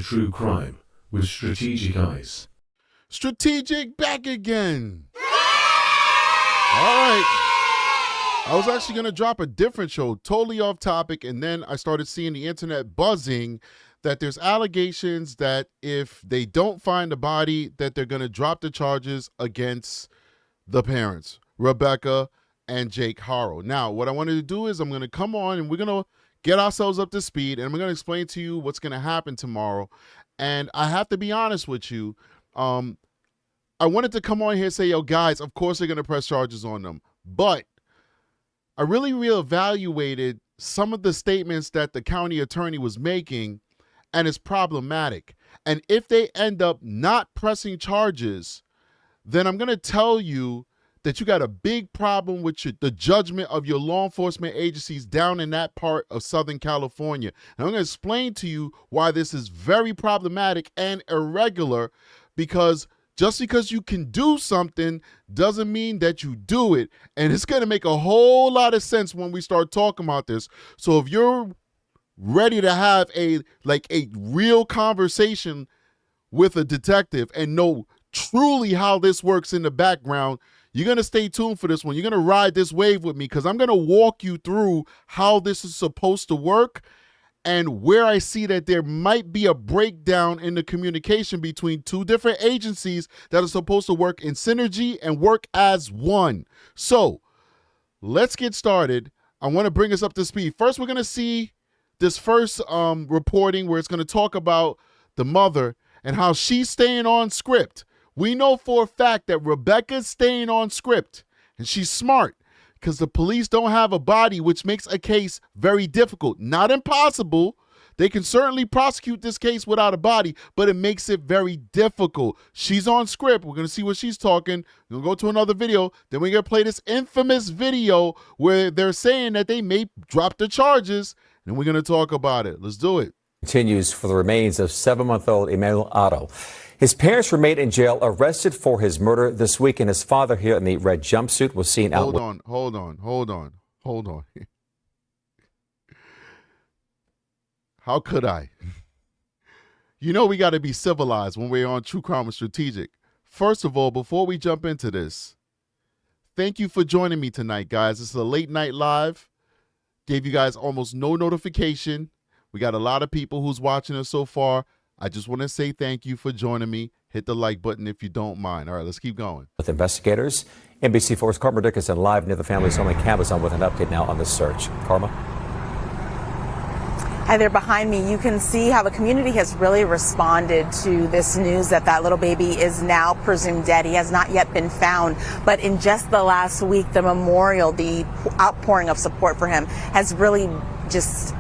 true crime with strategic eyes. Strategic back again. All right. I was actually going to drop a different show, totally off topic, and then I started seeing the internet buzzing that there's allegations that if they don't find the body, that they're going to drop the charges against the parents, Rebecca and Jake Haro. Now, what I wanted to do is I'm going to come on and we're going to get ourselves up to speed, and I'm going to explain to you what's going to happen tomorrow. And I have to be honest with you. I wanted to come on here and say, yo, guys, of course they're going to press charges on them. But I really reevaluated some of the statements that the county attorney was making, and it's problematic. And if they end up not pressing charges, then I'm going to tell you that you got a big problem with the judgment of your law enforcement agencies down in that part of Southern California. And I'm going to explain to you why this is very problematic and irregular, because just because you can do something doesn't mean that you do it. And it's going to make a whole lot of sense when we start talking about this. So if you're ready to have a real conversation with a detective and know truly how this works in the background, you're going to stay tuned for this one. You're going to ride this wave with me, because I'm going to walk you through how this is supposed to work and where I see that there might be a breakdown in the communication between two different agencies that are supposed to work in synergy and work as one. So let's get started. I want to bring us up to speed. First, we're going to see this first reporting where it's going to talk about the mother and how she's staying on script. We know for a fact that Rebecca's staying on script, and she's smart, because the police don't have a body, which makes a case very difficult. Not impossible. They can certainly prosecute this case without a body, but it makes it very difficult. She's on script. We're going to see what she's talking. We're going to go to another video. Then we're going to play this infamous video where they're saying that they may drop the charges, and we're going to talk about it. Let's do it. Continues for the remains of 7-month-old Emmanuel Haro. His parents remain in jail, arrested for his murder this week, and his father here in the red jumpsuit was seen out. Hold on. How could I? You know we got to be civilized when we're on True Crime and Strategic. First of all, before we jump into this, thank you for joining me tonight, guys. This is a late night live. Gave you guys almost no notification. We got a lot of people who's watching us so far. I just want to say thank you for joining me. Hit the like button if you don't mind. All right, let's keep going. With investigators, NBC4's Karma Dickinson live near the family's home in Cabazon with an update now on the search. Karma? Hi there behind me. You can see how the community has really responded to this news that that little baby is now presumed dead. He has not yet been found, but in just the last week, the memorial, the outpouring of support for him has really just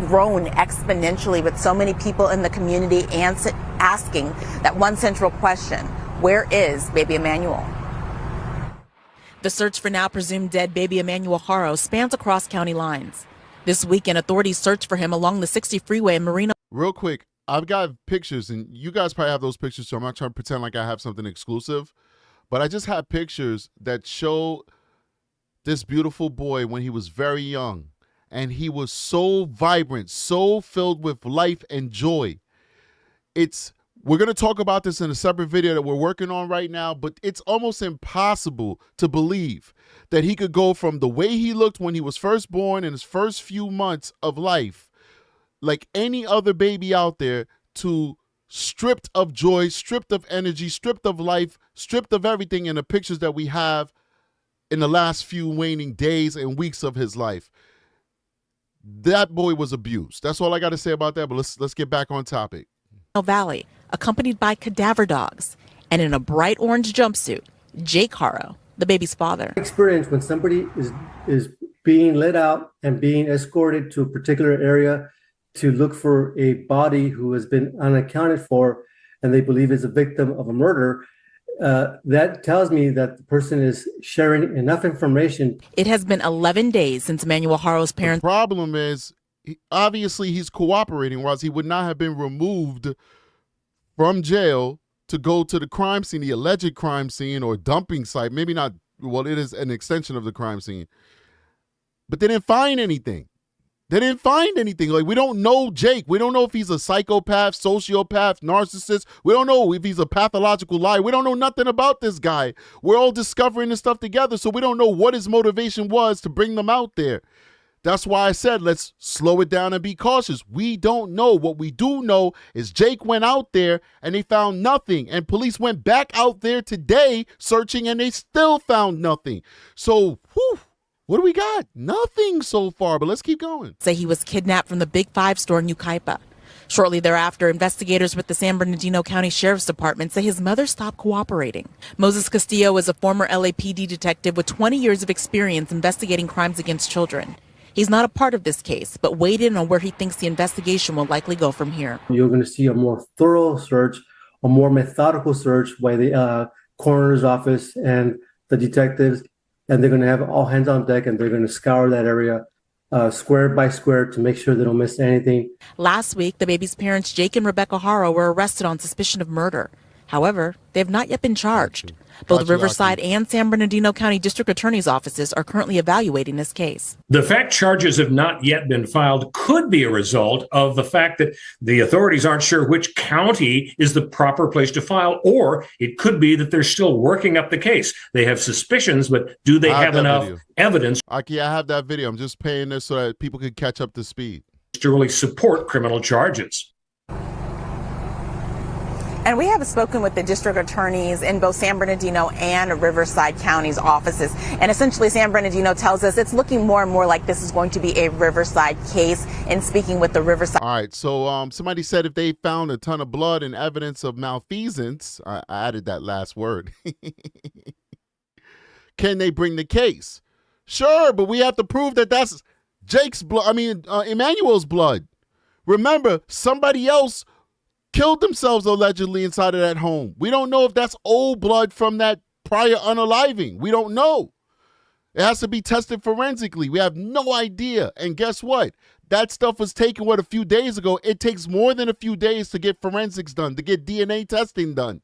grown exponentially, with so many people in the community asking that one central question: where is baby Emmanuel? The search for now presumed dead baby Emmanuel Haro spans across county lines. This weekend, authorities searched for him along the 60 freeway in Marina. Real quick, I've got pictures, and you guys probably have those pictures, so I'm not trying to pretend like I have something exclusive, but I just have pictures that show this beautiful boy when he was very young. And he was so vibrant, so filled with life and joy. We're going to talk about this in a separate video that we're working on right now, but it's almost impossible to believe that he could go from the way he looked when he was first born in his first few months of life, like any other baby out there, to stripped of joy, stripped of energy, stripped of life, stripped of everything in the pictures that we have in the last few waning days and weeks of his life. That boy was abused. That's all I got to say about that, but let's get back on topic. Valley, accompanied by cadaver dogs, and in a bright orange jumpsuit, Jake Haro, the baby's father. Experience when somebody is being let out and being escorted to a particular area to look for a body who has been unaccounted for and they believe is a victim of a murder. That tells me that the person is sharing enough information. It has been 11 days since Emmanuel Haro's parents. The problem is, obviously, he's cooperating, or else he would not have been removed from jail to go to the crime scene, the alleged crime scene or dumping site. Maybe not. Well, it is an extension of the crime scene. But they didn't find anything. They didn't find anything. Like, we don't know Jake. We don't know if he's a psychopath, sociopath, narcissist. We don't know if he's a pathological liar. We don't know nothing about this guy. We're all discovering this stuff together, so we don't know what his motivation was to bring them out there. That's why I said let's slow it down and be cautious. We don't know. What we do know is Jake went out there and they found nothing. And police went back out there today searching and they still found nothing. So, whew. What do we got? Nothing so far, but let's keep going. Say he was kidnapped from the Big Five store in Yucaipa. Shortly thereafter, investigators with the San Bernardino County Sheriff's Department say his mother stopped cooperating. Moses Castillo is a former LAPD detective with 20 years of experience investigating crimes against children. He's not a part of this case, but weighed in on where he thinks the investigation will likely go from here. You're going to see a more thorough search, a more methodical search by the coroner's office and the detectives. And they're going to have all hands on deck, and they're going to scour that area square by square to make sure they don't miss anything. Last week, the baby's parents, Jake and Rebecca Haro, were arrested on suspicion of murder. However, they have not yet been charged. Both Riverside and San Bernardino County District Attorney's offices are currently evaluating this case. The fact charges have not yet been filed could be a result of the fact that the authorities aren't sure which county is the proper place to file, or it could be that they're still working up the case. They have suspicions, but do they have enough evidence? I have that video. I'm just playing this so that people can catch up to speed to really support criminal charges. And we have spoken with the district attorneys in both San Bernardino and Riverside counties' offices. And essentially, San Bernardino tells us it's looking more and more like this is going to be a Riverside case. In speaking with the Riverside. All right. So somebody said if they found a ton of blood and evidence of malfeasance, I added that last word. Can they bring the case? Sure, but we have to prove that that's Jake's blood. Emmanuel's blood. Remember, somebody else killed themselves allegedly inside of that home. We don't know if that's old blood from that prior unaliving. We don't know. It has to be tested forensically. We have no idea. And guess what? That stuff was taken, a few days ago. It takes more than a few days to get forensics done, to get DNA testing done.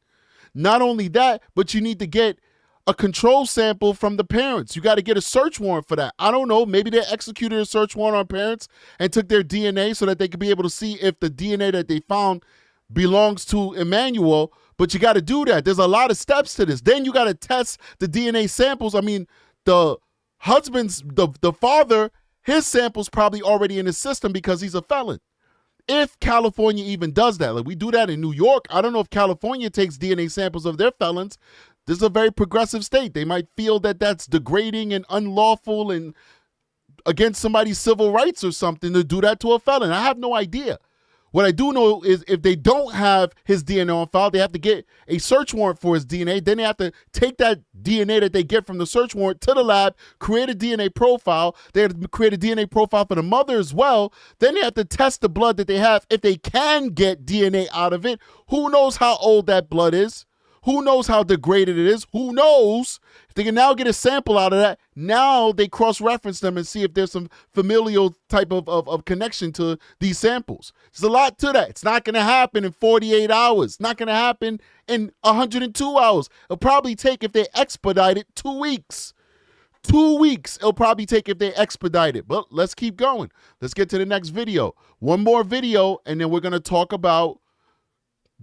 Not only that, but you need to get a control sample from the parents. You got to get a search warrant for that. I don't know. Maybe they executed a search warrant on parents and took their DNA so that they could be able to see if the DNA that they found belongs to Emmanuel, but you got to do that. There's a lot of steps to this. Then you got to test the DNA samples. The husband's, the father, his sample's probably already in his system because he's a felon. If California even does that, like we do that in New York, I don't know if California takes DNA samples of their felons. This is a very progressive state. They might feel that that's degrading and unlawful and against somebody's civil rights or something to do that to a felon. I have no idea. What I do know is if they don't have his DNA on file, they have to get a search warrant for his DNA. Then they have to take that DNA that they get from the search warrant to the lab, create a DNA profile. They have to create a DNA profile for the mother as well. Then they have to test the blood that they have. If they can get DNA out of it, who knows how old that blood is? Who knows how degraded it is? Who knows? If they can now get a sample out of that, now they cross-reference them and see if there's some familial type of connection to these samples. There's a lot to that. It's not going to happen in 48 hours. It's not going to happen in 102 hours. It'll probably take, if they expedite it, 2 weeks. 2 weeks it'll probably take if they expedite it. But let's keep going. Let's get to the next video. One more video, and then we're going to talk about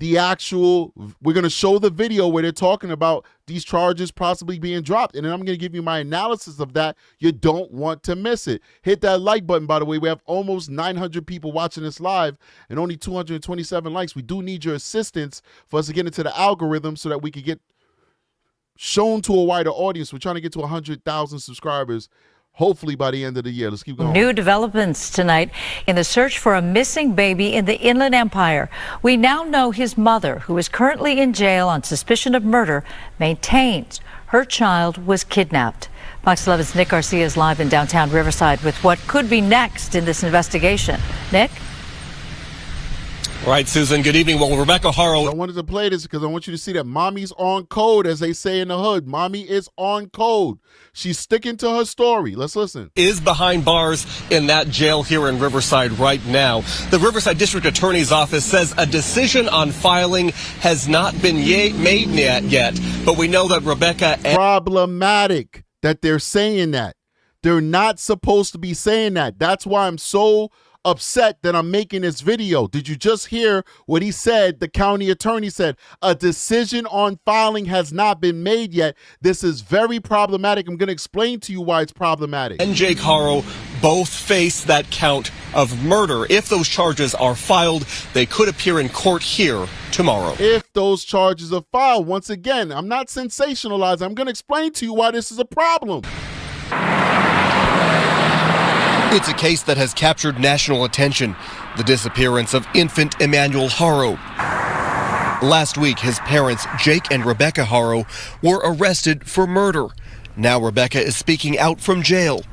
we're going to show the video where they're talking about these charges possibly being dropped. And then I'm going to give you my analysis of that. You don't want to miss it. Hit that like button, by the way. We have almost 900 people watching this live and only 227 likes. We do need your assistance for us to get into the algorithm so that we can get shown to a wider audience. We're trying to get to 100,000 subscribers, hopefully by the end of the year. Let's keep going. New developments tonight in the search for a missing baby in the Inland Empire. We now know his mother, who is currently in jail on suspicion of murder, maintains her child was kidnapped. Fox 11's Nick Garcia is live in downtown Riverside with what could be next in this investigation. Nick? All right, Susan, good evening. Well, Rebecca Haro. I wanted to play this because I want you to see that mommy's on code, as they say in the hood. Mommy is on code. She's sticking to her story. Let's listen. Is behind bars in that jail here in Riverside right now. The Riverside District Attorney's Office says a decision on filing has not been made yet, but we know that Rebecca... Problematic that they're saying that. They're not supposed to be saying that. That's why I'm so upset that I'm making this video. Did you just hear what he said? The county attorney said, a decision on filing has not been made yet. This is very problematic. I'm going to explain to you why it's problematic. And Jake Haro both face that count of murder. If those charges are filed, they could appear in court here tomorrow. If those charges are filed, once again, I'm not sensationalizing. I'm going to explain to you why this is a problem. It's a case that has captured national attention, the disappearance of infant EMMANUEL Haro. Last week, his parents, Jake and Rebecca Haro, were arrested for murder. Now Rebecca is speaking out from jail.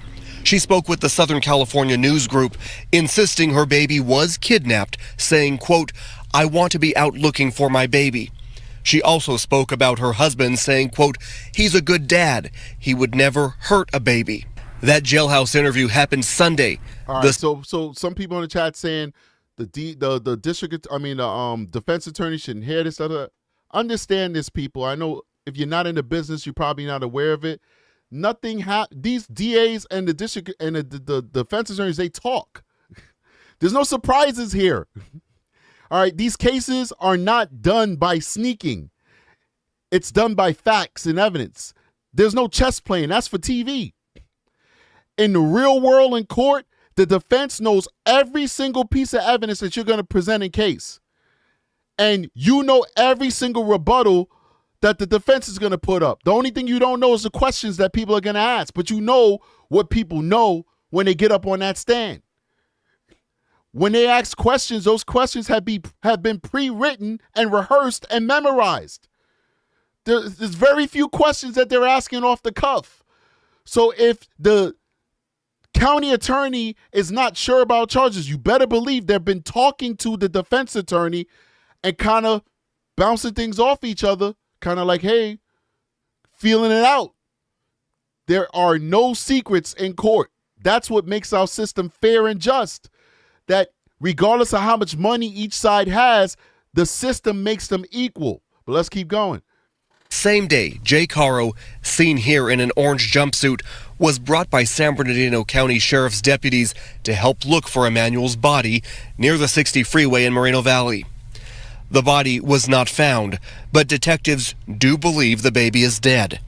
She spoke with the Southern California News Group, insisting her baby was kidnapped, saying, quote, "I want to be out looking for my baby." She also spoke about her husband, saying, quote, "He's a good dad. He would never hurt a baby." That jailhouse interview happened Sunday. All right, so some people in the chat saying the defense attorney shouldn't hear this. Understand this, people. I know if you're not in the business, you're probably not aware of it. These DAs and the district and the defense attorneys, they talk. There's no surprises here. All right, these cases are not done by sneaking. It's done by facts and evidence. There's no chess playing. That's for TV. In the real world in court, the defense knows every single piece of evidence that you're going to present in case. And you know every single rebuttal that the defense is going to put up. The only thing you don't know is the questions that people are going to ask. But you know what people know when they get up on that stand. When they ask questions, those questions have been pre-written and rehearsed and memorized. There's very few questions that they're asking off the cuff. So if the county attorney is not sure about charges, you better believe they've been talking to the defense attorney and kind of bouncing things off each other, kind of like, hey, feeling it out. There are no secrets in court. That's what makes our system fair and just. That regardless of how much money each side has, the system makes them equal. But let's keep going. Same day, Jake Haro, seen here in an orange jumpsuit, was brought by San Bernardino County Sheriff's deputies to help look for EMMANUEL's body near the 60 freeway in Moreno Valley. The body was not found, but detectives do believe the baby is dead.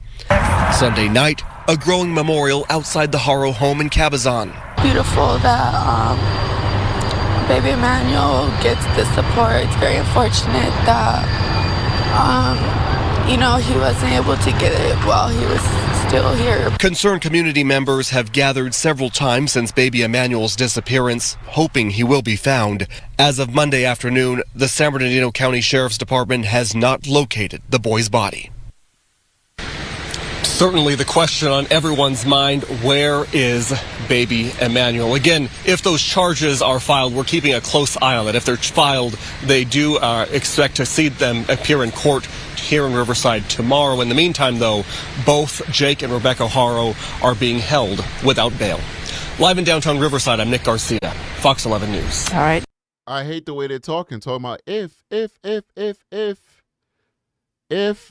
Sunday night, a growing memorial outside the Haro home in Cabazon. Beautiful that baby EMMANUEL gets the support. It's very unfortunate that he wasn't able to get it while he was still here. Concerned community members have gathered several times since baby EMMANUEL's disappearance, hoping he will be found. As of Monday afternoon, the San Bernardino County Sheriff's Department has not located the boy's body. Certainly the question on everyone's mind, where is baby EMMANUEL? Again, if those charges are filed, we're keeping a close eye on it. If they're filed, they do expect to see them appear in court here in Riverside tomorrow. In the meantime, though, both Jake and Rebecca Haro are being held without bail. Live in downtown Riverside, I'm Nick Garcia, Fox 11 News. All right. I hate the way they're talking about if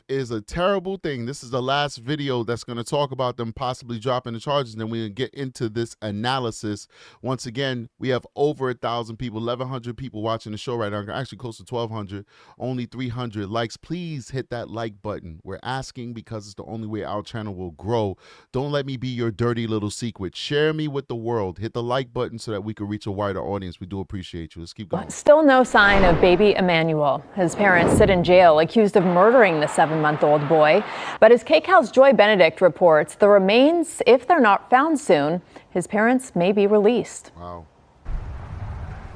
is a terrible thing. This is the last video that's going to talk about them possibly dropping the charges, and then we're going to get into this analysis. Once again, we have over 1,000 people, 1,100 people watching the show right now, actually close to 1,200, only 300 likes. Please hit that like button. We're asking because it's the only way our channel will grow. Don't let me be your dirty little secret. Share me with the world. Hit the like button so that we can reach a wider audience. We do appreciate you. Let's keep going. Still no sign of baby EMMANUEL. His parents sit in jail accused of murdering the 7-month-old boy. But as KCAL's Joy Benedict reports, the remains, if they're not found soon, his parents may be released. Wow.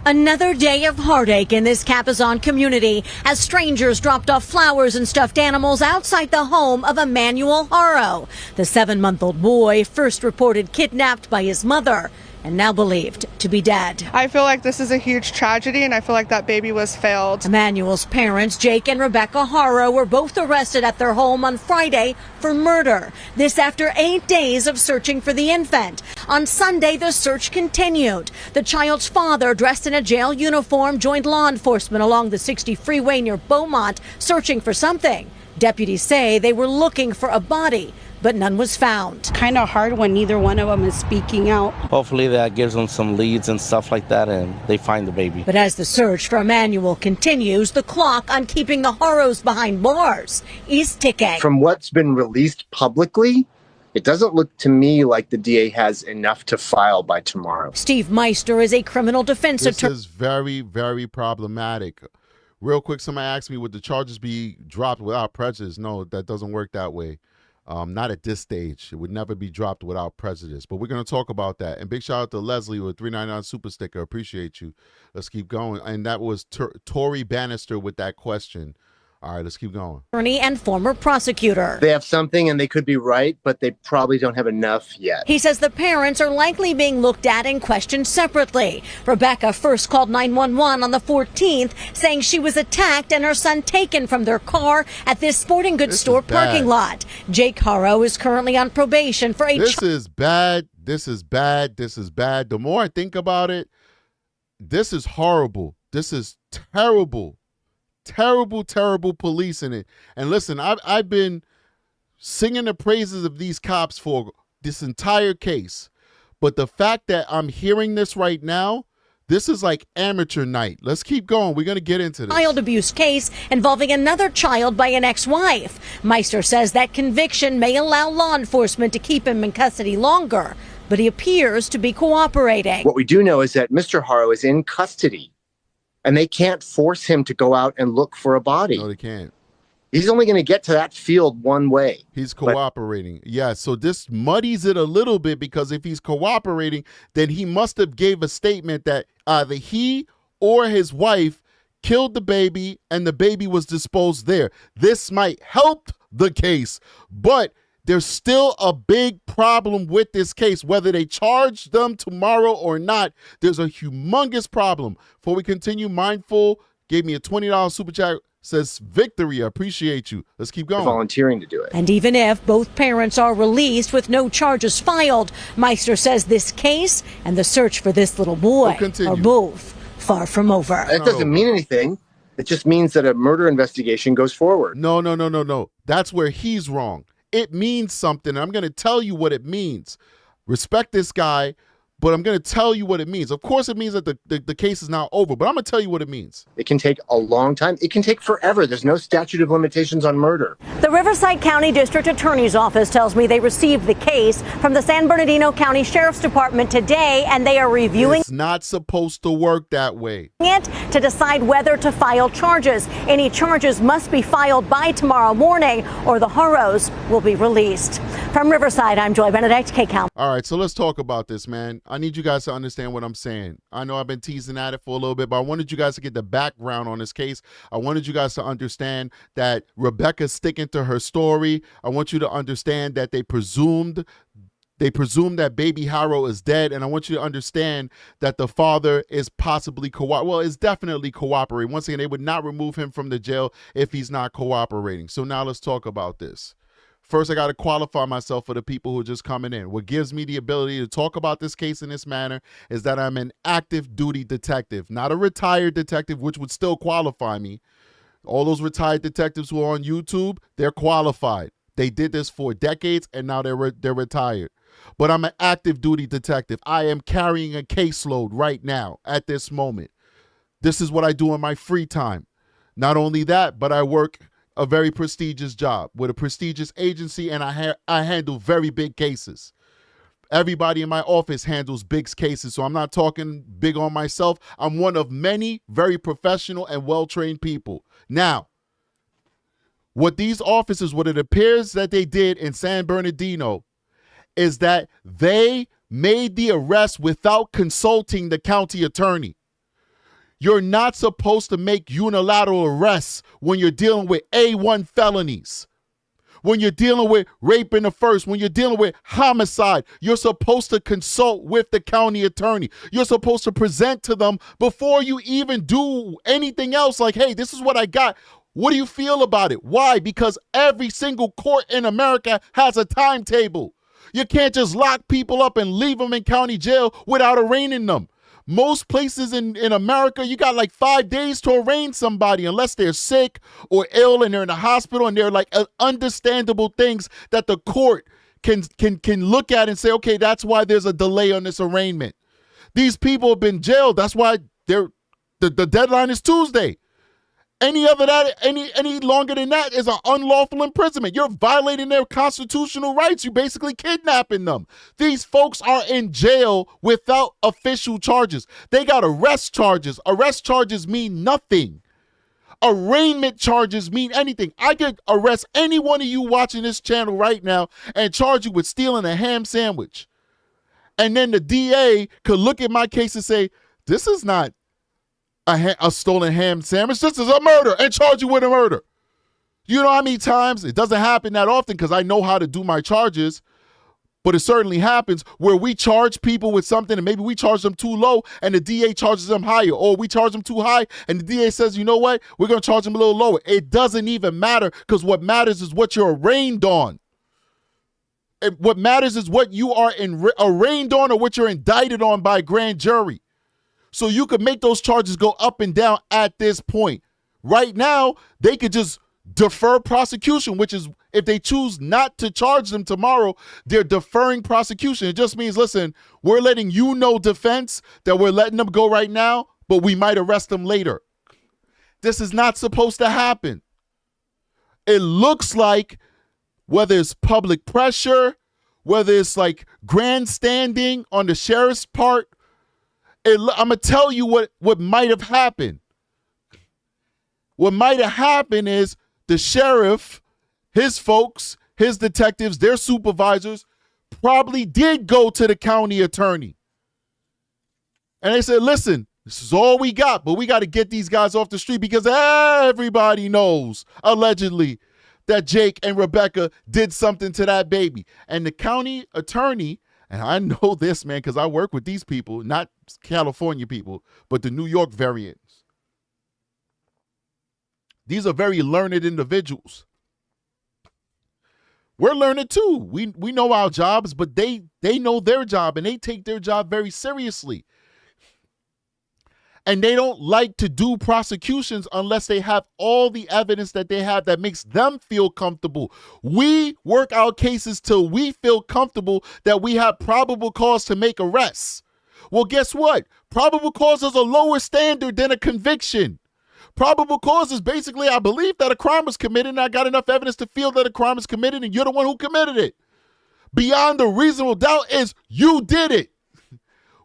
Another day of heartache in this Cabazon community as strangers dropped off flowers and stuffed animals outside the home of EMMANUEL Haro. The 7-month-old boy first reported kidnapped by his mother and now believed to be dead. I feel like this is a huge tragedy, and I feel like that baby was failed. EMMANUEL's parents, Jake and Rebecca Haro, were both arrested at their home on Friday for murder. This after 8 days of searching for the infant. On Sunday, the search continued. The child's father, dressed in a jail uniform, joined law enforcement along the 60 freeway near Beaumont, searching for something. Deputies say they were looking for a body, but none was found. Kind of hard when neither one of them is speaking out. Hopefully that gives them some leads and stuff like that, and they find the baby. But as the search for Emmanuel continues, the clock on keeping the Haros behind bars is ticking. From what's been released publicly, it doesn't look to me like the DA has enough to file by tomorrow. Steve Meister is a criminal defense attorney. This is very, very problematic. Real quick, somebody asked me, would the charges be dropped without prejudice? No, that doesn't work that way. Not at this stage. It would never be dropped without prejudice. But we're going to talk about that. And big shout out to Leslie with 399 super sticker. Appreciate you. Let's keep going. And that was Tory Bannister with that question. All right, let's keep going. Attorney and former prosecutor. They have something and they could be right, but they probably don't have enough yet. He says the parents are likely being looked at and questioned separately. Rebecca first called 911 on the 14th, saying she was attacked and her son taken from their car at this sporting goods store parking lot. Jake Haro is currently on probation for a... This is bad. This is bad. This is bad. The more I think about it, this is horrible. This is terrible. Terrible, terrible policing it. And listen, I've been singing the praises of these cops for this entire case. But the fact that I'm hearing this right now, this is like amateur night. Let's keep going. We're going to get into this. Child abuse case involving another child by an ex-wife. Meister says that conviction may allow law enforcement to keep him in custody longer, but he appears to be cooperating. What we do know is that Mr. Haro is in custody. And they can't force him to go out and look for a body. No, they can't. He's only going to get to that field one way. He's cooperating. Yeah, so this muddies it a little bit because if he's cooperating, then he must have gave a statement that either he or his wife killed the baby and the baby was disposed there. This might help the case, but there's still a big problem with this case. Whether they charge them tomorrow or not, there's a humongous problem. Before we continue, Mindful gave me a $20 super chat, says victory. I appreciate you. Let's keep going. Volunteering to do it. And even if both parents are released with no charges filed, Meister says this case and the search for this little boy are both far from over. That doesn't mean anything. It just means that a murder investigation goes forward. No. That's where he's wrong. It means something. I'm going to tell you what it means. Respect this guy, but I'm going to tell you what it means. Of course, it means that the case is now over, but I'm going to tell you what it means. It can take a long time. It can take forever. There's no statute of limitations on murder. The Riverside County District Attorney's Office tells me they received the case from the San Bernardino County Sheriff's Department today, and they are reviewing. It's not supposed to work that way. It to decide whether to file charges. Any charges must be filed by tomorrow morning, or the Haros will be released. From Riverside, I'm Joy Benedict, KCAL. All right, so let's talk about this, man. I need you guys to understand what I'm saying. I know I've been teasing at it for a little bit, but I wanted you guys to get the background on this case. I wanted you guys to understand that Rebecca's sticking to her story. I want you to understand that they presumed that baby Haro is dead, and I want you to understand that the father is possibly is definitely cooperating. Once again, they would not remove him from the jail if he's not cooperating. So now let's talk about this. First, I got to qualify myself for the people who are just coming in. What gives me the ability to talk about this case in this manner is that I'm an active duty detective, not a retired detective, which would still qualify me. All those retired detectives who are on YouTube, they're qualified. They did this for decades, and now they're retired. But I'm an active duty detective. I am carrying a caseload right now at this moment. This is what I do in my free time. Not only that, but I work a very prestigious job with a prestigious agency, and I handle very big cases. Everybody in my office handles big cases, so I'm not talking big on myself. I'm one of many very professional and well-trained people. Now, what these officers, what it appears that they did in San Bernardino is that they made the arrest without consulting the county attorney. You're not supposed to make unilateral arrests when you're dealing with A1 felonies. When you're dealing with rape in the first, when you're dealing with homicide, you're supposed to consult with the county attorney. You're supposed to present to them before you even do anything else like, hey, this is what I got. What do you feel about it? Why? Because every single court in America has a timetable. You can't just lock people up and leave them in county jail without arraigning them. Most places in America, you got like 5 days to arraign somebody unless they're sick or ill and they're in the hospital, and they're like understandable things that the court can look at and say, okay, that's why there's a delay on this arraignment. These people have been jailed. That's why the deadline is Tuesday. Any longer than that is an unlawful imprisonment. You're violating their constitutional rights. You're basically kidnapping them. These folks are in jail without official charges. They got arrest charges. Arrest charges mean nothing. Arraignment charges mean anything. I could arrest any one of you watching this channel right now and charge you with stealing a ham sandwich. And then the DA could look at my case and say, this is not a stolen ham sandwich. This is a murder, and charge you with a murder. You know how many times, it doesn't happen that often because I know how to do my charges, but it certainly happens where we charge people with something and maybe we charge them too low and the DA charges them higher, or we charge them too high and the DA says, you know what, we're going to charge them a little lower. It doesn't even matter, because what matters is what you're arraigned on. What matters is what you are arraigned on or what you're indicted on by a grand jury. So you could make those charges go up and down at this point. Right now, they could just defer prosecution, which is, if they choose not to charge them tomorrow, they're deferring prosecution. It just means, listen, we're letting you know, defense, that we're letting them go right now, but we might arrest them later. This is not supposed to happen. It looks like, whether it's public pressure, whether it's like grandstanding on the sheriff's part, I'm going to tell you what might have happened. What might have happened is the sheriff, his folks, his detectives, their supervisors probably did go to the county attorney. And they said, listen, this is all we got, but we got to get these guys off the street because everybody knows, allegedly, that Jake and Rebecca did something to that baby. And the county attorney, and I know this, man, because I work with these people, not California people, but the New York variants. These are very learned individuals. We're learned too. We know our jobs, but they know their job, and they take their job very seriously. And they don't like to do prosecutions unless they have all the evidence that they have that makes them feel comfortable. We work our cases till we feel comfortable that we have probable cause to make arrests. Well, guess what? Probable cause is a lower standard than a conviction. Probable cause is basically, I believe that a crime was committed and I got enough evidence to feel that a crime was committed and you're the one who committed it. Beyond a reasonable doubt is you did it.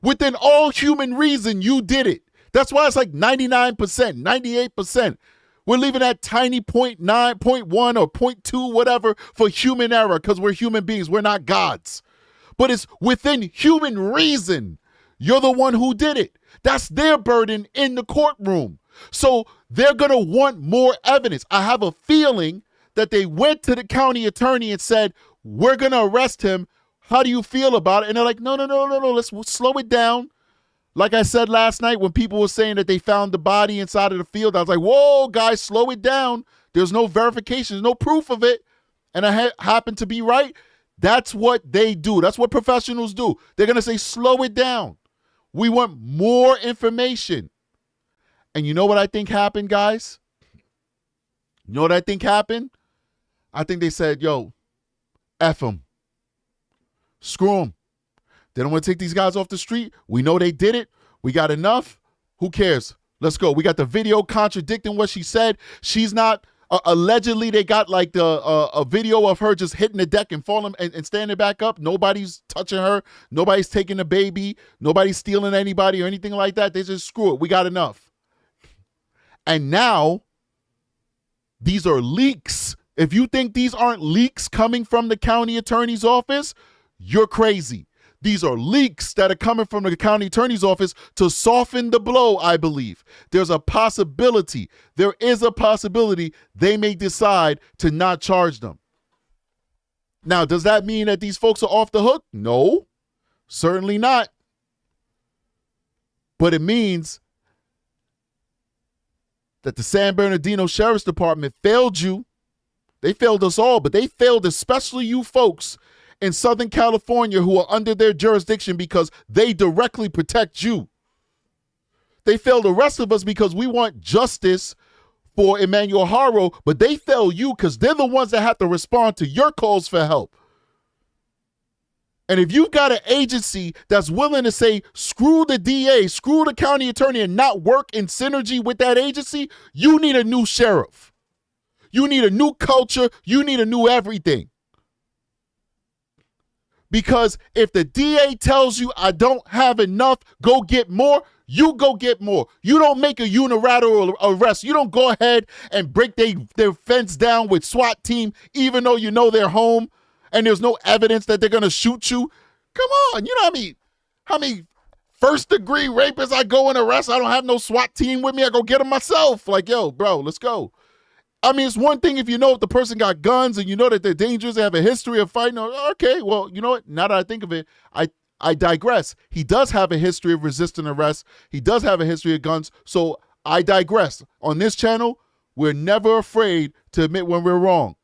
Within all human reason, you did it. That's why it's like 99%, 98%. We're leaving that tiny 0.9, 0.1 or 0.2, whatever, for human error, because we're human beings. We're not gods. But it's within human reason. You're the one who did it. That's their burden in the courtroom. So they're going to want more evidence. I have a feeling that they went to the county attorney and said, we're going to arrest him. How do you feel about it? And they're like, no, let's slow it down. Like I said last night when people were saying that they found the body inside of the field, I was like, whoa, guys, slow it down. There's no verification, there's no proof of it. And I happen to be right. That's what they do. That's what professionals do. They're going to say, slow it down. We want more information. And you know what I think happened, guys? You know what I think happened? I think they said, yo, F them. Screw them. They don't want to take these guys off the street. We know they did it. We got enough. Who cares? Let's go. We got the video contradicting what she said. She's not, allegedly they got like a video of her just hitting the deck and falling and standing back up. Nobody's touching her. Nobody's taking the baby. Nobody's stealing anybody or anything like that. They just screw it. We got enough. And now these are leaks. If you think these aren't leaks coming from the county attorney's office, you're crazy. These are leaks that are coming from the county attorney's office to soften the blow, I believe. There's a possibility. There is a possibility they may decide to not charge them. Now, does that mean that these folks are off the hook? No, certainly not. But it means that the San Bernardino Sheriff's Department failed you. They failed us all, but they failed especially you folks in Southern California who are under their jurisdiction because they directly protect you. They fail the rest of us because we want justice for Emmanuel Haro, but they fail you because they're the ones that have to respond to your calls for help. And if you've got an agency that's willing to say, screw the DA, screw the county attorney, and not work in synergy with that agency, you need a new sheriff. You need a new culture. You need a new everything. Because if the DA tells you, I don't have enough, go get more, you go get more. You don't make a unilateral arrest. You don't go ahead and break their fence down with SWAT team, even though you know they're home and there's no evidence that they're going to shoot you. Come on. You know how many first-degree rapists I go and arrest? I don't have no SWAT team with me. I go get them myself. Like, yo, bro, let's go. I mean, it's one thing if you know if the person got guns and you know that they're dangerous, they have a history of fighting. Okay, well, you know what? Now that I think of it, I digress. He does have a history of resisting arrest. He does have a history of guns. So I digress. On this channel, we're never afraid to admit when we're wrong.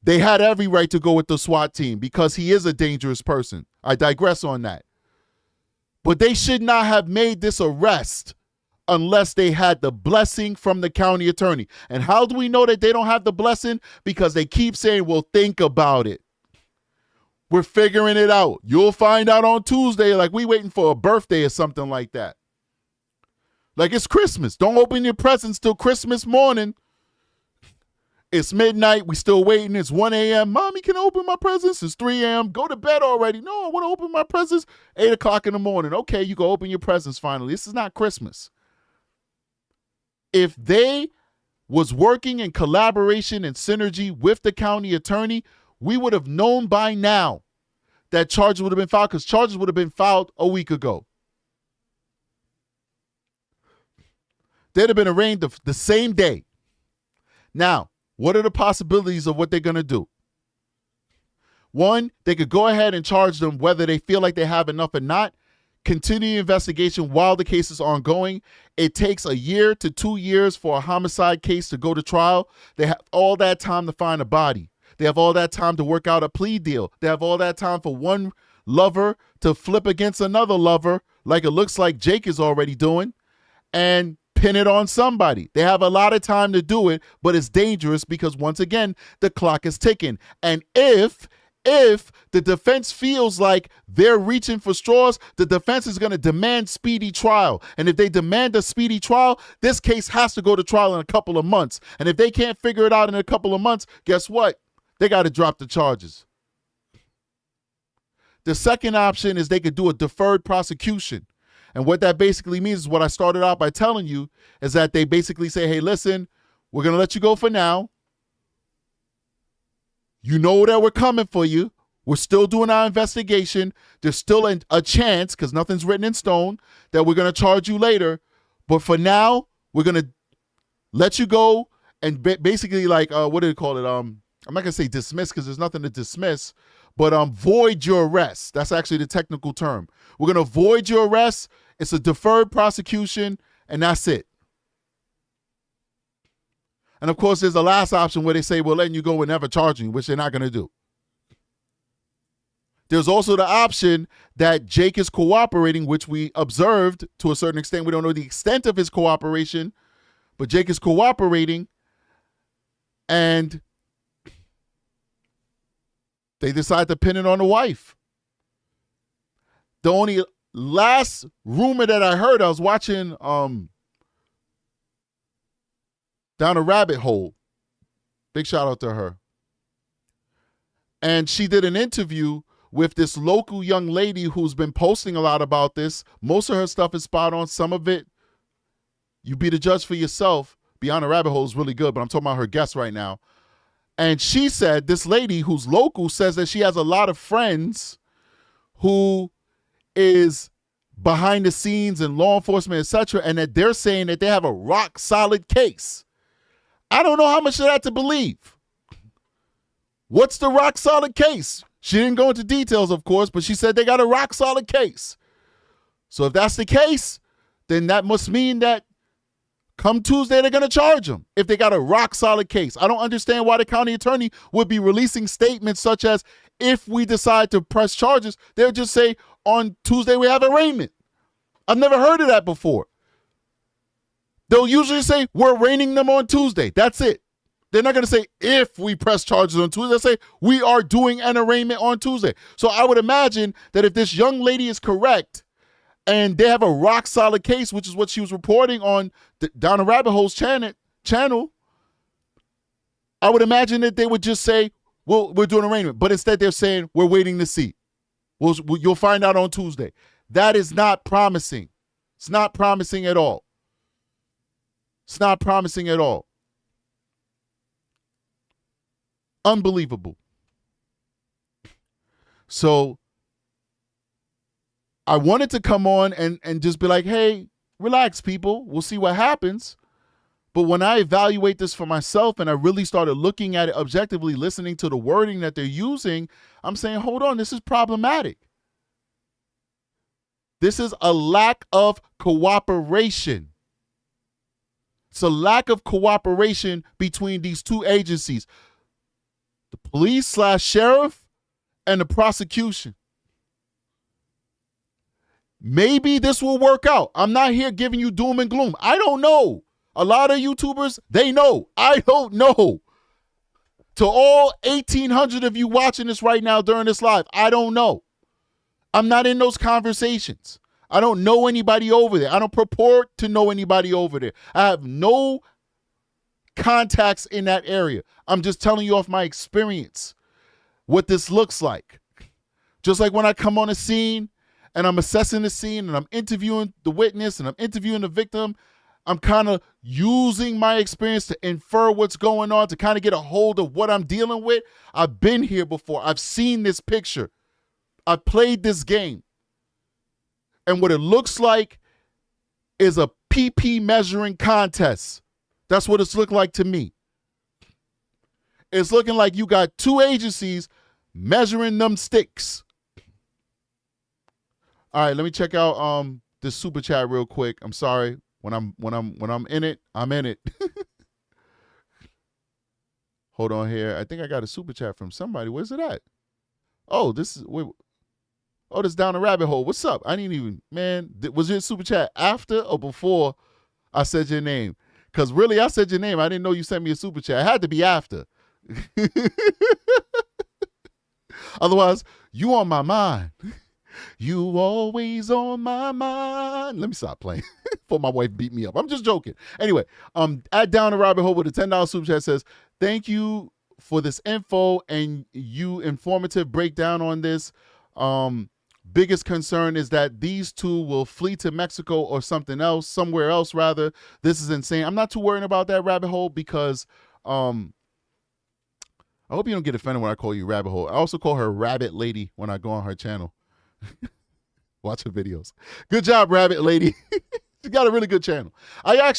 They had every right to go with the SWAT team because he is a dangerous person. I digress on that. But they should not have made this arrest unless they had the blessing from the county attorney. And how do we know that they don't have the blessing? Because they keep saying, well, think about it. We're figuring it out. You'll find out on Tuesday, like we waiting for a birthday or something like that. Like it's Christmas. Don't open your presents till Christmas morning. It's midnight. We still waiting. It's 1 a.m. Mommy, can I open my presents? It's 3 a.m. Go to bed already. No, I want to open my presents. 8 o'clock in the morning. Okay, you go open your presents finally. This is not Christmas. If they was working in collaboration and synergy with the county attorney, we would have known by now that charges would have been filed because charges would have been filed a week ago. They'd have been arraigned the same day. Now, what are the possibilities of what they're going to do? One, they could go ahead and charge them whether they feel like they have enough or not. Continue the investigation while the case is ongoing. It takes 1 year to 2 years for a homicide case to go to trial. They have all that time to find a body. They have all that time to work out a plea deal. They have all that time for one lover to flip against another lover, like it looks like Jake is already doing, and pin it on somebody. They have a lot of time to do it, but it's dangerous because, once again, the clock is ticking. And if the defense feels like they're reaching for straws, the defense is going to demand speedy trial. And if they demand a speedy trial, this case has to go to trial in a couple of months. And if they can't figure it out in a couple of months, guess what? They got to drop the charges. The second option is they could do a deferred prosecution. And what that basically means is what I started out by telling you, is that they basically say, hey, listen, we're going to let you go for now. You know that we're coming for you. We're still doing our investigation. There's still a chance, because nothing's written in stone, that we're going to charge you later. But for now, we're going to let you go and basically, like, what do they call it? I'm not going to say dismiss because there's nothing to dismiss, but void your arrest. That's actually the technical term. We're going to void your arrest. It's a deferred prosecution, and that's it. And of course, there's a last option where they say, we're letting you go and never charging you, which they're not going to do. There's also the option that Jake is cooperating, which we observed to a certain extent. We don't know the extent of his cooperation, but Jake is cooperating, and they decide to pin it on the wife. The only last rumor that I heard, I was watching Down a Rabbit Hole. Big shout out to her. And she did an interview with this local young lady who's been posting a lot about this. Most of her stuff is spot on. Some of it, you be the judge for yourself. Beyond a Rabbit Hole is really good, but I'm talking about her guest right now. And she said, this lady who's local says that she has a lot of friends who is behind the scenes in law enforcement, etc., and that they're saying that they have a rock solid case. I don't know how much of that to believe. What's the rock solid case? She didn't go into details, of course, but she said they got a rock solid case. So if that's the case, then that must mean that come Tuesday, they're going to charge them if they got a rock solid case. I don't understand why the county attorney would be releasing statements such as, if we decide to press charges, they'll just say, on Tuesday we have arraignment. I've never heard of that before. They'll usually say, we're arraigning them on Tuesday. That's it. They're not going to say, if we press charges on Tuesday. They'll say, we are doing an arraignment on Tuesday. So I would imagine that if this young lady is correct and they have a rock solid case, which is what she was reporting on Down the Rabbit Hole's channel, I would imagine that they would just say, well, we're doing an arraignment. But instead they're saying, we're waiting to see. You'll find out on Tuesday. That is not promising. It's not promising at all. It's not promising at all. Unbelievable. So I wanted to come on and just be like, hey, relax, people. We'll see what happens. But when I evaluate this for myself and I really started looking at it objectively, listening to the wording that they're using, I'm saying, hold on, this is problematic. This is a lack of cooperation. It's a lack of cooperation between these two agencies, the police/sheriff and the prosecution. Maybe this will work out. I'm not here giving you doom and gloom. I don't know. A lot of YouTubers, they know. I don't know. To all 1,800 of you watching this right now during this live, I don't know. I'm not in those conversations. I don't know anybody over there. I don't purport to know anybody over there. I have no contacts in that area. I'm just telling you off my experience what this looks like. Just like when I come on a scene and I'm assessing the scene and I'm interviewing the witness and I'm interviewing the victim, I'm kind of using my experience to infer what's going on, to kind of get a hold of what I'm dealing with. I've been here before. I've seen this picture. I played this game. And what it looks like is a PP measuring contest. That's what it's looking like to me. It's looking like you got two agencies measuring them sticks. All right, let me check out this super chat real quick. I'm sorry. When I'm in it, I'm in it. Hold on here. I think I got a super chat from somebody. Where's it at? Oh, this is this Down the Rabbit Hole. What's up? I didn't even, man, was your super chat after or before I said your name? Because really, I said your name. I didn't know you sent me a super chat. It had to be after. Otherwise, you on my mind. You always on my mind. Let me stop playing before my wife beat me up. I'm just joking. Anyway, at Down the Rabbit Hole with a $10 super chat says, thank you for this info and you informative breakdown on this. Biggest concern is that these two will flee to Mexico or somewhere else rather. This is insane. I'm not too worried about that rabbit hole because I hope you don't get offended when I call you Rabbit Hole. I also call her Rabbit Lady when I go on her channel. Watch her videos. Good job, Rabbit Lady. She's got a really good channel. I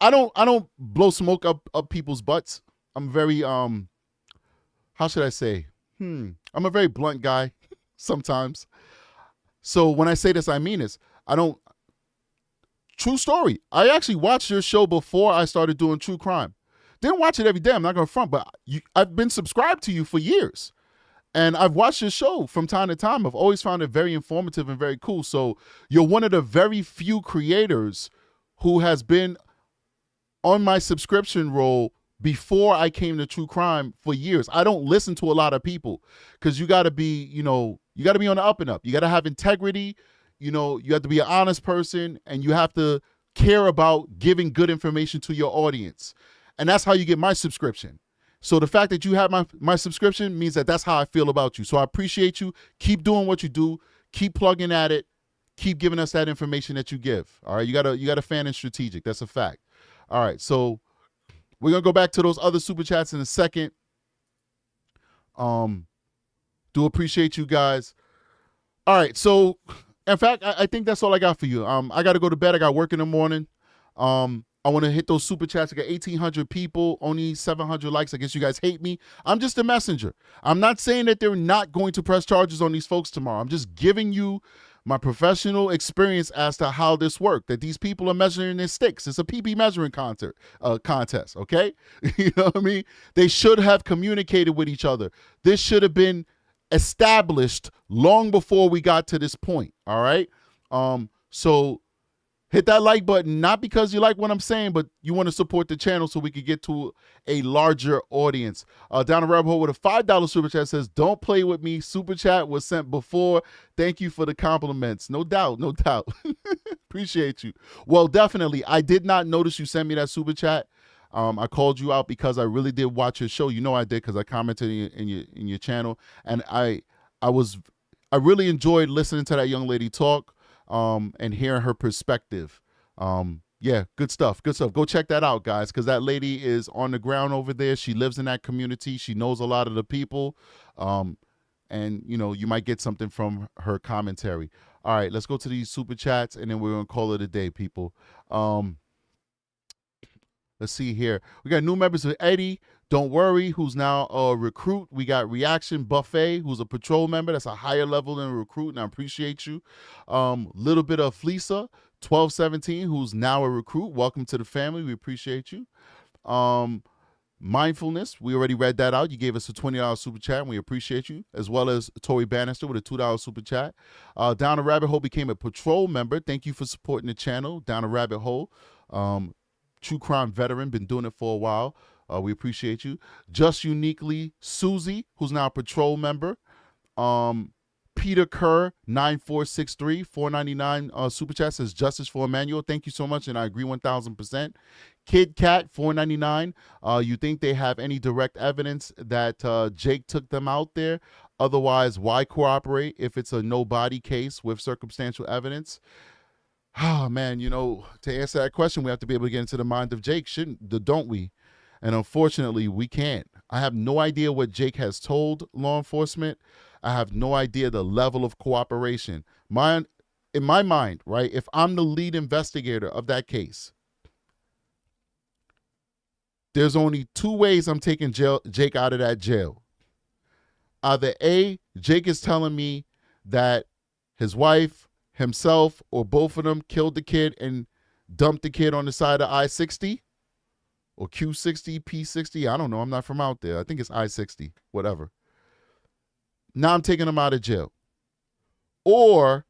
don't blow smoke up people's butts. I'm very how should I say? I'm a very blunt guy sometimes. So when I say this, I mean this. True story. I actually watched your show before I started doing true crime. Didn't watch it every day. I'm not going to front, but I've been subscribed to you for years. And I've watched your show from time to time. I've always found it very informative and very cool. So you're one of the very few creators who has been on my subscription roll before I came to true crime for years. I don't listen to a lot of people because you got to be, on the up and up. You got to have integrity. You have to be an honest person and you have to care about giving good information to your audience. And that's how you get my subscription. So the fact that you have my subscription means that that's how I feel about you. So I appreciate you. Keep doing what you do. Keep plugging at it. Keep giving us that information that you give. All right. You got a fan in strategic. That's a fact. All right. So we're going to go back to those other super chats in a second. Do appreciate you guys. All right. So in fact, I think that's all I got for you. I got to go to bed. I got work in the morning. I want to hit those super chats. I got 1,800 people, only 700 likes. I guess you guys hate me. I'm just a messenger. I'm not saying that they're not going to press charges on these folks tomorrow. I'm just giving you my professional experience as to how this worked, that these people are measuring their sticks. It's a PP measuring contest, okay? You know what I mean? They should have communicated with each other. This should have been established long before we got to this point, all right? So Hit that like button, not because you like what I'm saying, but you want to support the channel so we can get to a larger audience. Down the rabbit hole with a $5 super chat says, "Don't play with me. Super chat was sent before. Thank you for the compliments." No doubt, no doubt. Appreciate you. Well, definitely. I did not notice you sent me that super chat. I called you out because I really did watch your show. You know I did because I commented in your channel, and I really enjoyed listening to that young lady talk. And hearing her perspective. Yeah, good stuff. Good stuff. Go check that out, guys, because that lady is on the ground over there. She lives in that community. She knows a lot of the people. And, you know, you might get something from her commentary. All right, let's go to these super chats, and then we're going to call it a day, people. Let's see here. We got new members of Eddie, Don't Worry, who's now a recruit. We got Reaction Buffet, who's a patrol member. That's a higher level than a recruit, and I appreciate you. Little bit of Fleesa, 1217, who's now a recruit. Welcome to the family. We appreciate you. Mindfulness, we already read that out. You gave us a $20 super chat, and we appreciate you, as well as Tori Bannister with a $2 super chat. Down the Rabbit Hole became a patrol member. Thank you for supporting the channel. Down the Rabbit Hole. True crime veteran, been doing it for a while. We appreciate you. Just Uniquely Susie, who's now a patrol member. Peter Kerr, 9463, $4.99 super chat says justice for Emmanuel. Thank you so much, and I agree 1,000%. Kid Cat, $4.99. You think they have any direct evidence that Jake took them out there? Otherwise, why cooperate if it's a no-body case with circumstantial evidence? Oh, man, you know, to answer that question, we have to be able to get into the mind of Jake, don't we? And unfortunately, we can't. I have no idea what Jake has told law enforcement. I have no idea the level of cooperation. In my mind, right, if I'm the lead investigator of that case, there's only two ways I'm taking Jake out of that jail. Either A, Jake is telling me that his wife, himself, or both of them killed the kid and dumped the kid on the side of I-60 or Q60, P60. I don't know. I'm not from out there. I think it's I-60, whatever. Now I'm taking him out of jail. Or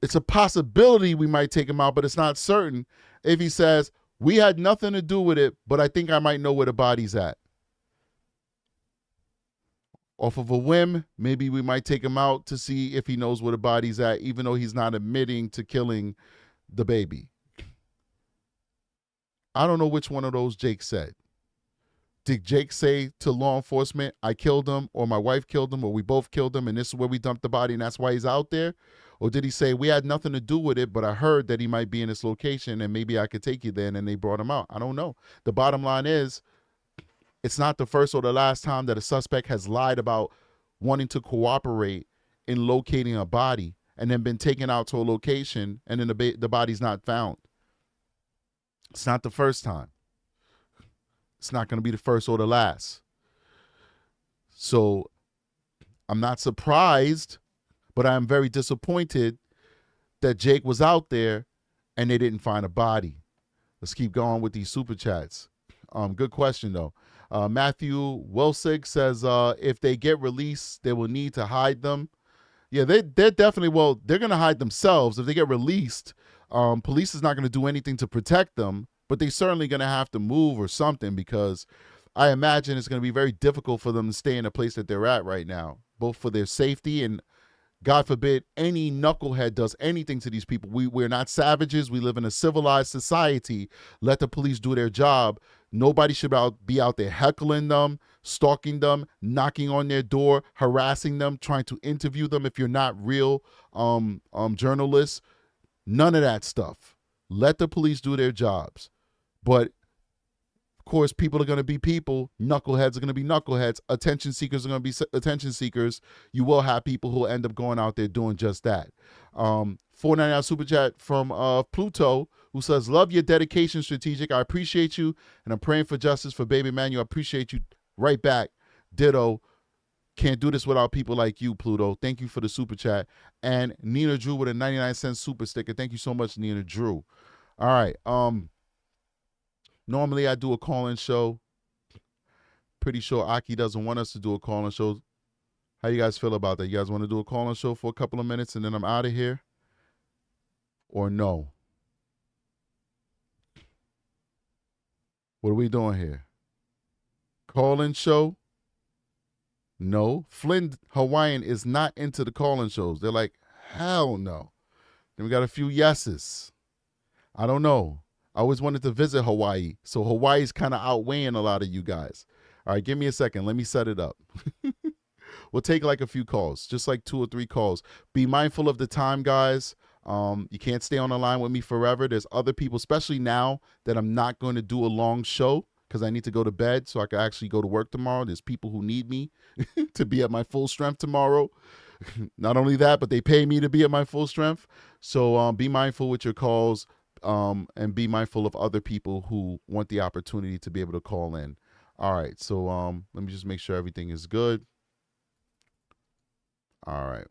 it's a possibility we might take him out, but it's not certain if he says, we had nothing to do with it, but I think I might know where the body's at. Off of a whim, maybe we might take him out to see if he knows where the body's at, even though he's not admitting to killing the baby. I don't know which one of those Jake said. Did Jake say to law enforcement, I killed him, or my wife killed him, or we both killed him, and this is where we dumped the body, and that's why he's out there? Or did he say, we had nothing to do with it, but I heard that he might be in this location, and maybe I could take you there, and then they brought him out? I don't know. The bottom line is, it's not the first or the last time that a suspect has lied about wanting to cooperate in locating a body and then been taken out to a location and then the body's not found. It's not the first time. It's not going to be the first or the last. So I'm not surprised, but I'm very disappointed that Jake was out there and they didn't find a body. Let's keep going with these super chats. Good question, though. Matthew Wilsig says, if they get released, they will need to hide them. Yeah, they're definitely, well, they're going to hide themselves. If they get released, police is not going to do anything to protect them, but they're certainly going to have to move or something, because I imagine it's going to be very difficult for them to stay in the place that they're at right now, both for their safety and, God forbid, any knucklehead does anything to these people. We're not savages. We live in a civilized society. Let the police do their job. Nobody should be out there heckling them, stalking them, knocking on their door, harassing them, trying to interview them if you're not real journalists. None of that stuff. Let the police do their jobs. But of course, people are going to be people. Knuckleheads are going to be knuckleheads. Attention seekers are going to be attention seekers. You will have people who will end up going out there doing just that. $4.99 super chat from Pluto, who says, love your dedication, Strategic. I appreciate you, and I'm praying for justice for baby Emmanuel. I appreciate you right back. Ditto. Can't do this without people like you, Pluto. Thank you for the super chat. And Nina Drew with a 99-cent super sticker. Thank you so much, Nina Drew. All right. Normally I do a call-in show. Pretty sure Aki doesn't want us to do a call-in show. How you guys feel about that? You guys want to do a call-in show for a couple of minutes and then I'm out of here? or no? What are we doing here? Call-in show? No. Flynn Hawaiian is not into the call-in shows. They're like, hell no. Then we got a few yeses. I don't know. I always wanted to visit Hawaii, so Hawaii's kind of outweighing a lot of you guys. All right, give me a second. Let me set it up. We'll take like a few calls, just like 2 or 3 calls. Be mindful of the time, guys. You can't stay on the line with me forever. There's other people, especially now that I'm not going to do a long show because I need to go to bed so I can actually go to work tomorrow. There's people who need me to be at my full strength tomorrow. Not only that, but they pay me to be at my full strength. So be mindful with your calls and be mindful of other people who want the opportunity to be able to call in. All right, so let me just make sure everything is good. All right.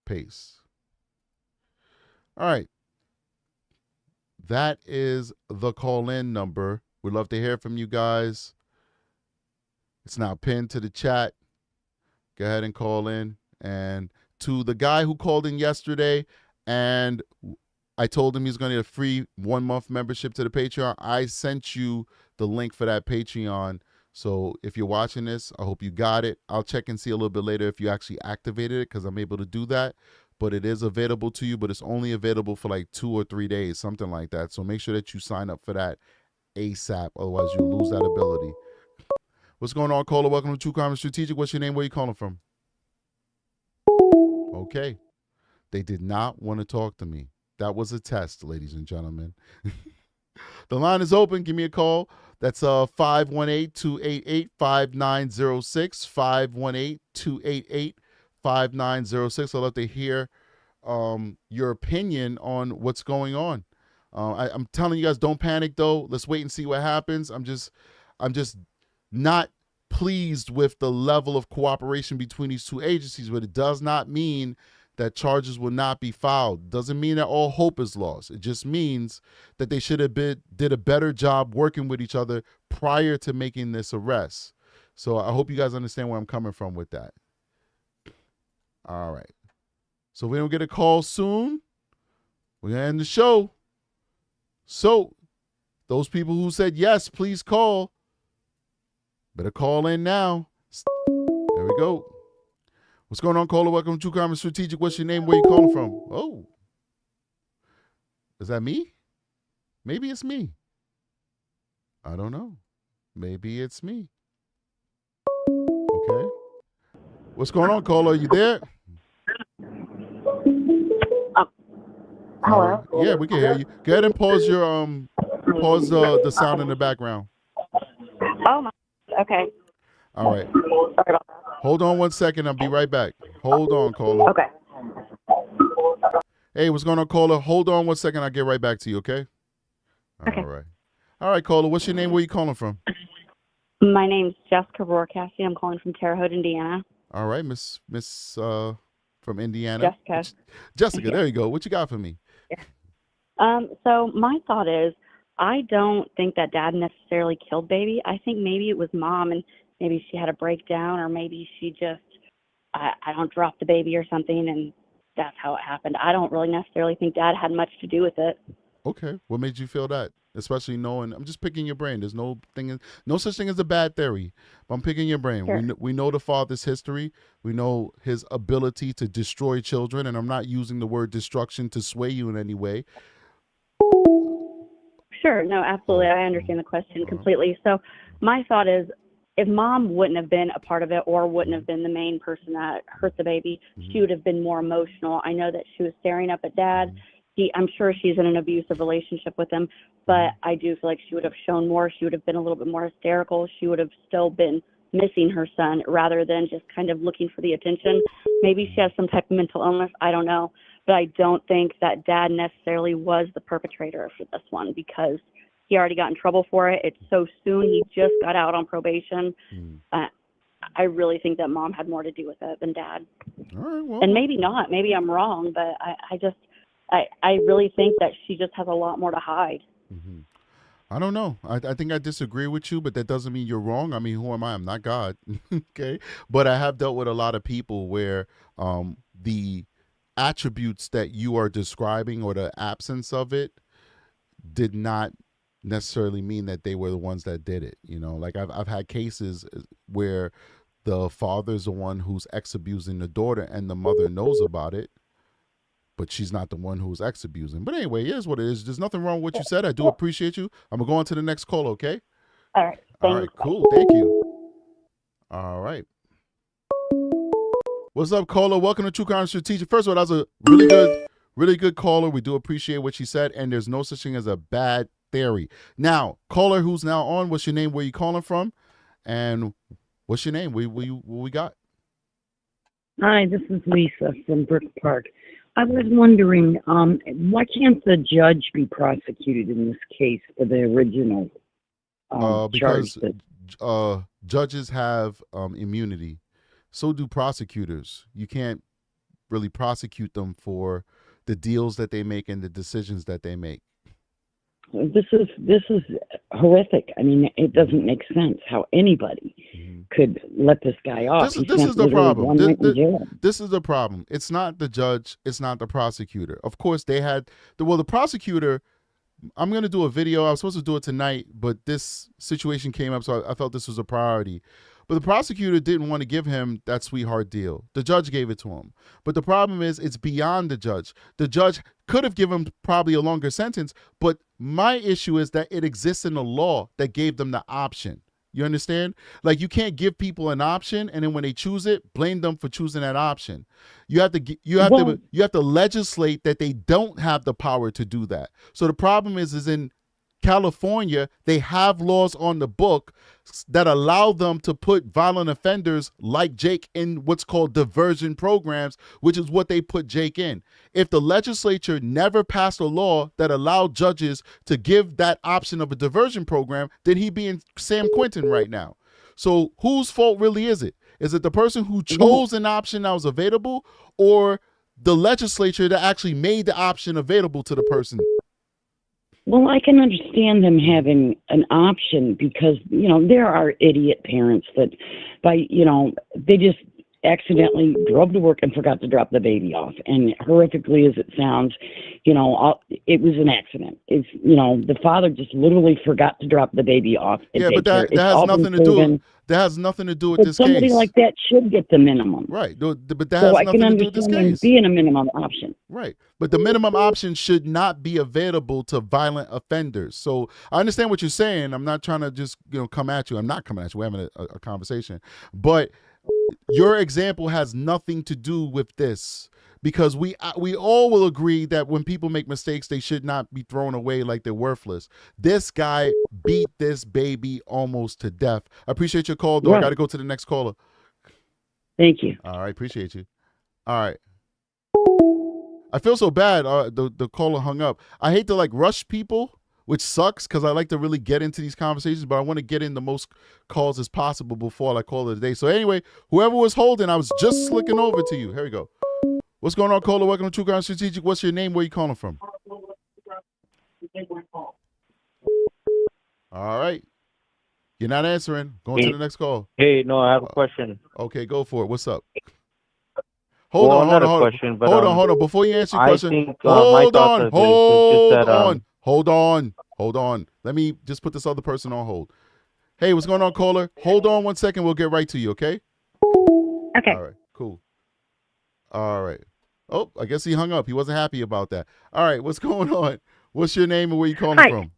Paste. All right. That is the call-in number. We'd love to hear from you guys. It's now pinned to the chat. Go ahead and call in. And to the guy who called in yesterday and I told him he's going to get a free 1-month membership to the Patreon, I sent you the link for that Patreon. So if you're watching this, I hope you got it. I'll check and see a little bit later if you actually activated it because I'm able to do that. But it is available to you, but it's only available for like 2 or 3 days, something like that. So make sure that you sign up for that ASAP. Otherwise, you'll lose that ability. What's going on, caller? Welcome to True Crime and Strategic. What's your name? Where are you calling from? Okay. They did not want to talk to me. That was a test, ladies and gentlemen. The line is open. Give me a call. That's 518-288-5906, 518-288-5906. I'd love to hear your opinion on what's going on. I'm telling you guys, don't panic, though. Let's wait and see what happens. I'm just not pleased with the level of cooperation between these two agencies, but it does not mean that charges will not be filed. Doesn't mean that all hope is lost. It just means that they should have did a better job working with each other prior to making this arrest. So I hope you guys understand where I'm coming from with that. All right. So if we don't get a call soon, we're going to end the show. So those people who said yes, please call. Better call in now. There we go. What's going on, caller? Welcome to True Crime and Strategic. What's your name? Where you calling from? Oh. Is that me? Maybe it's me. I don't know. Maybe it's me. Okay. What's going on, caller? Are you there? Hello? Yeah, we can hear you. Go ahead and pause your pause the sound in the background. Oh my. Okay. All right. Sorry about that. Hold on 1 second. I'll be right back. Hold on, caller. Okay. Hey, what's going on, caller? Hold on 1 second. I'll get right back to you, okay? Okay. All right. All right, caller. What's your name? Where you calling from? My name's Jessica Rohrkassie. I'm calling from Terre Haute, Indiana. All right, Miss from Indiana. Jessica, there you go. What you got for me? Yeah. So my thought is, I don't think that dad necessarily killed baby. I think maybe it was mom, and maybe she had a breakdown, or maybe she just, I don't drop the baby or something, and that's how it happened. I don't really necessarily think dad had much to do with it. Okay. What made you feel that? Especially knowing, I'm just picking your brain. There's no such thing as a bad theory. But I'm picking your brain. Sure. We know the father's history. We know his ability to destroy children, and I'm not using the word destruction to sway you in any way. Sure. No, absolutely. I understand the question completely. So my thought is, if mom wouldn't have been a part of it or wouldn't have been the main person that hurt the baby, she would have been more emotional. I know that she was staring up at dad. I'm sure she's in an abusive relationship with him, but I do feel like she would have shown more. She would have been a little bit more hysterical. She would have still been missing her son rather than just kind of looking for the attention. Maybe she has some type of mental illness. I don't know. But I don't think that dad necessarily was the perpetrator for this one because he already got in trouble for it. It's so soon. He just got out on probation. I really think that mom had more to do with it than dad. All right, well. And maybe not. Maybe I'm wrong, but I really think that she just has a lot more to hide. I don't know. I think I disagree with you, but that doesn't mean you're wrong. I mean, who am I? I'm not God. Okay. But I have dealt with a lot of people where the attributes that you are describing or the absence of it did not necessarily mean that they were the ones that did it. You know, like I've had cases where the father's the one who's ex-abusing the daughter and the mother knows about it, but she's not the one who's ex-abusing. But anyway, it is what it is. There's nothing wrong with what you said. I do appreciate you. I'm going to go on to the next call, okay? All right. All right, cool. Thank you. All right. What's up, caller? Welcome to True Crime Strategic. First of all, that was a really good caller. We do appreciate what she said, and there's no such thing as a bad theory. Now, caller who's now on, what's your name? Where you calling from? And what's your name? What we got? Hi, this is Lisa from Brook Park. I was wondering, why can't the judge be prosecuted in this case for the original because charge? judges have immunity. So do prosecutors. You can't really prosecute them for the deals that they make and the decisions that they make. This is horrific. I mean, it doesn't make sense how anybody could let this guy off. This is the problem. This is the problem. It's not the judge. It's not the prosecutor. Of course, they had the prosecutor. I'm going to do a video. I was supposed to do it tonight, but this situation came up, so I felt this was a priority. But the prosecutor didn't want to give him that sweetheart deal. The judge gave it to him. But the problem is it's beyond the judge. The judge could have given him probably a longer sentence, but my issue is that it exists in the law that gave them the option. You understand? Like, you can't give people an option and then when they choose it, blame them for choosing that option. You have to legislate that they don't have the power to do that. So the problem is in California, they have laws on the book that allow them to put violent offenders like Jake in what's called diversion programs, which is what they put Jake in. If the legislature never passed a law that allowed judges to give that option of a diversion program, then he'd be in San Quentin right now. So whose fault really is it? Is it the person who chose an option that was available, or the legislature that actually made the option available to the person? Well, I can understand them having an option because, there are idiot parents that they just accidentally drove to work and forgot to drop the baby off. And horrifically as it sounds, it was an accident. It's, the father just literally forgot to drop the baby off. Yeah, but that has nothing to do. That has nothing to do with this case. Somebody like that should get the minimum. Right. But that has nothing to do with this case. Being a minimum option. Right. But the minimum option should not be available to violent offenders. So I understand what you're saying. I'm not trying to just come at you. I'm not coming at you. We're having a conversation. But your example has nothing to do with this. Because we all will agree that when people make mistakes, they should not be thrown away like they're worthless. This guy beat this baby almost to death. I appreciate your call, though. Yeah. I got to go to the next caller. Thank you. All right, appreciate you. All right. I feel so bad. The caller hung up. I hate to rush people, which sucks because I like to really get into these conversations, but I want to get in the most calls as possible before I call it a day. So anyway, whoever was holding, I was just looking over to you. Here we go. What's going on, caller? Welcome to True Crime Strategic. What's your name? Where you calling from? All right. You're not answering. Going to the next call. Hey, no, I have a question. Okay, go for it. What's up? Hold on. Before you answer your question, hold on. Let me just put this other person on hold. Hey, what's going on, caller? Hold on 1 second. We'll get right to you, okay? Okay. All right, cool. All right. Oh, I guess he hung up. He wasn't happy about that. All right, what's going on? What's your name and where you calling from?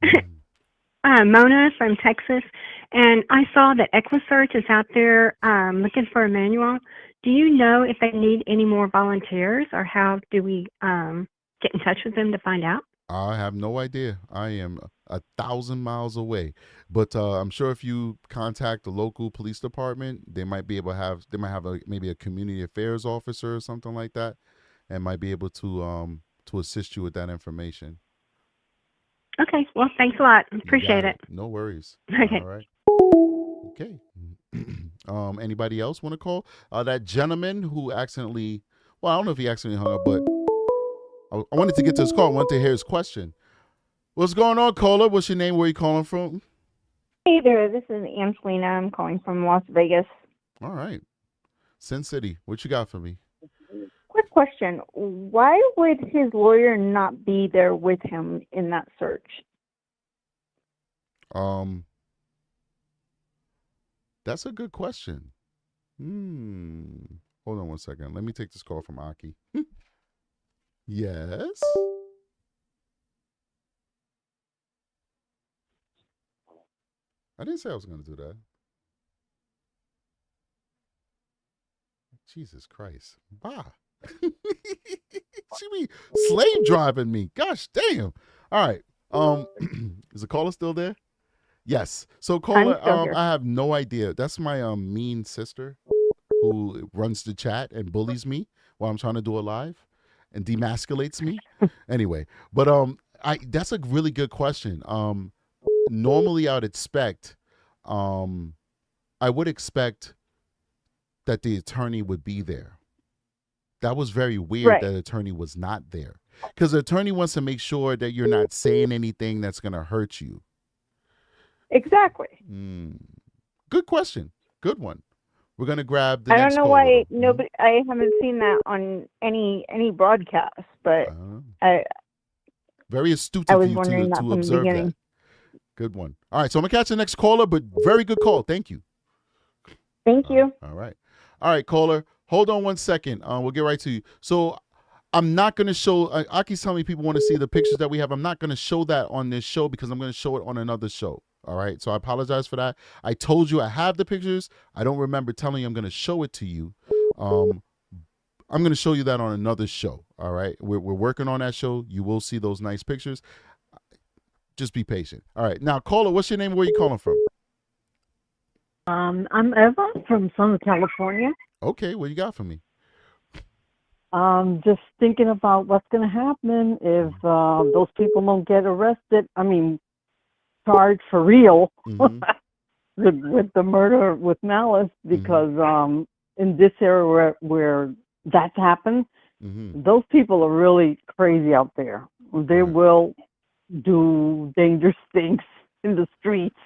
Mona from Texas, and I saw that EquiSearch is out there looking for EMMANUEL. Do you know if they need any more volunteers, or how do we get in touch with them to find out? I have no idea. I am 1,000 miles away, but I'm sure if you contact the local police department, they might be able to have. They might have maybe a community affairs officer or something like that, and might be able to assist you with that information. Okay. Well, thanks a lot. Appreciate it. No worries. Okay. All right. Okay. Anybody else want to call? That gentleman who accidentally. Well, I don't know if he accidentally hung up, but I wanted to get to his call. I wanted to hear his question. What's going on, caller? What's your name? Where you calling from? Hey there, this is Angelina. I'm calling from Las Vegas. All right. Sin City. What you got for me? Quick question. Why would his lawyer not be there with him in that search? That's a good question. Hold on one second. Let me take this call from Aki. Yes. I didn't say I was going to do that. Jesus Christ. Bah. She be slave driving me. Gosh damn. All right. Is the caller still there? Yes. So caller, I have no idea. That's my mean sister who runs the chat and bullies me while I'm trying to do it live and demasculates me. Anyway, but that's a really good question. Normally I would expect that the attorney would be there. That was very weird Right. that the attorney was not there. Because the attorney wants to make sure that you're not saying anything that's going to hurt you. Exactly. Good question. Good one. We're going to grab the I don't next know caller. why nobody. I haven't seen that on any broadcast, but Very astute I of was you wondering that to from the observe beginning. that. Good one. All right, so I'm going to catch the next caller, but very good call. Thank you. Thank you. All right. All right, caller. Hold on one second. We'll get right to you. So I'm not going to show, Aki's telling me people want to see the pictures that we have. I'm not going to show that on this show because I'm going to show it on another show. All right. So I apologize for that. I told you I have the pictures. I don't remember telling you I'm going to show it to you. I'm going to show you that on another show. All right. We're working on that show. You will see those nice pictures. Just be patient. All right. Now, caller, what's your name? Where are you calling from? I'm Eva from Southern California. Okay. What you got for me? Just thinking about what's going to happen if those people don't get arrested. I mean, charged for real with the murder with malice, because in this area where that's happened, those people are really crazy out there. They will do dangerous things in the streets.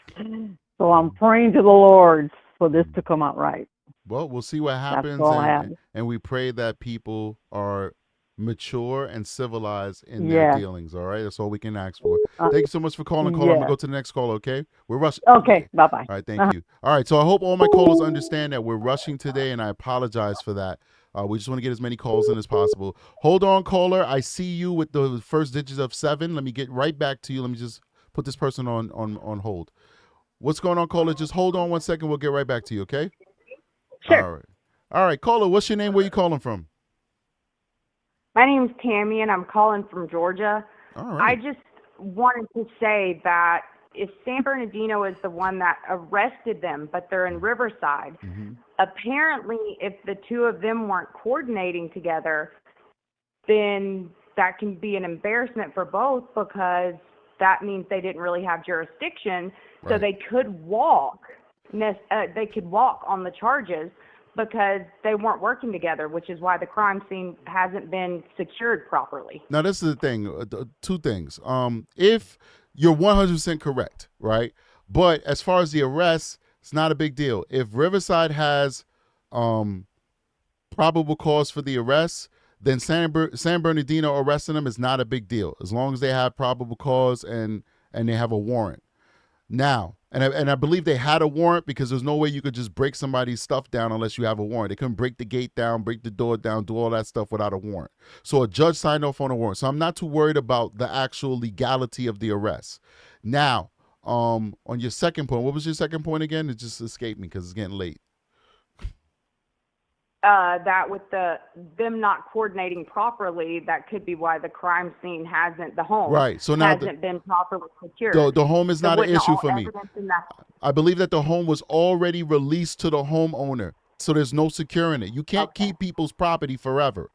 So I'm praying to the Lord for this to come out right. Well, we'll see what happens, all I have. and we pray that people are mature and civilized in their dealings. All right, that's all we can ask for. Thank you so much for calling. I'm gonna go to the next caller. Okay, we're rushing. Okay, bye bye. All right, thank you. All right, so I hope all my callers understand that we're rushing today, and I apologize for that. We just want to get as many calls in as possible. Hold on, caller. I see you with the first digits of 7. Let me get right back to you. Let me just put this person on hold. What's going on, caller? Just hold on one second. We'll get right back to you. Okay. Sure. All right, caller, what's your name? Where you calling from? My name's Tammy, and I'm calling from Georgia. All right. I just wanted to say that if San Bernardino is the one that arrested them, but they're in Riverside, apparently if the two of them weren't coordinating together, then that can be an embarrassment for both, because that means they didn't really have jurisdiction, so they could walk. They could walk on the charges because they weren't working together, which is why the crime scene hasn't been secured properly. Now, this is the thing. Two things. If you're 100% correct, right? But as far as the arrest, it's not a big deal. If Riverside has probable cause for the arrest, then San Bernardino arresting them is not a big deal, as long as they have probable cause and they have a warrant. Now, and I believe they had a warrant, because there's no way you could just break somebody's stuff down unless you have a warrant. They couldn't break the gate down, break the door down, do all that stuff without a warrant. So a judge signed off on a warrant. So I'm not too worried about the actual legality of the arrest. Now, on your second point, what was your second point again? It just escaped me because it's getting late. That with them not coordinating properly, that could be why the crime scene the home hasn't been properly secured. The home is not an issue for me. That- I believe that the home was already released to the homeowner, so there's no securing it. You can't keep people's property forever.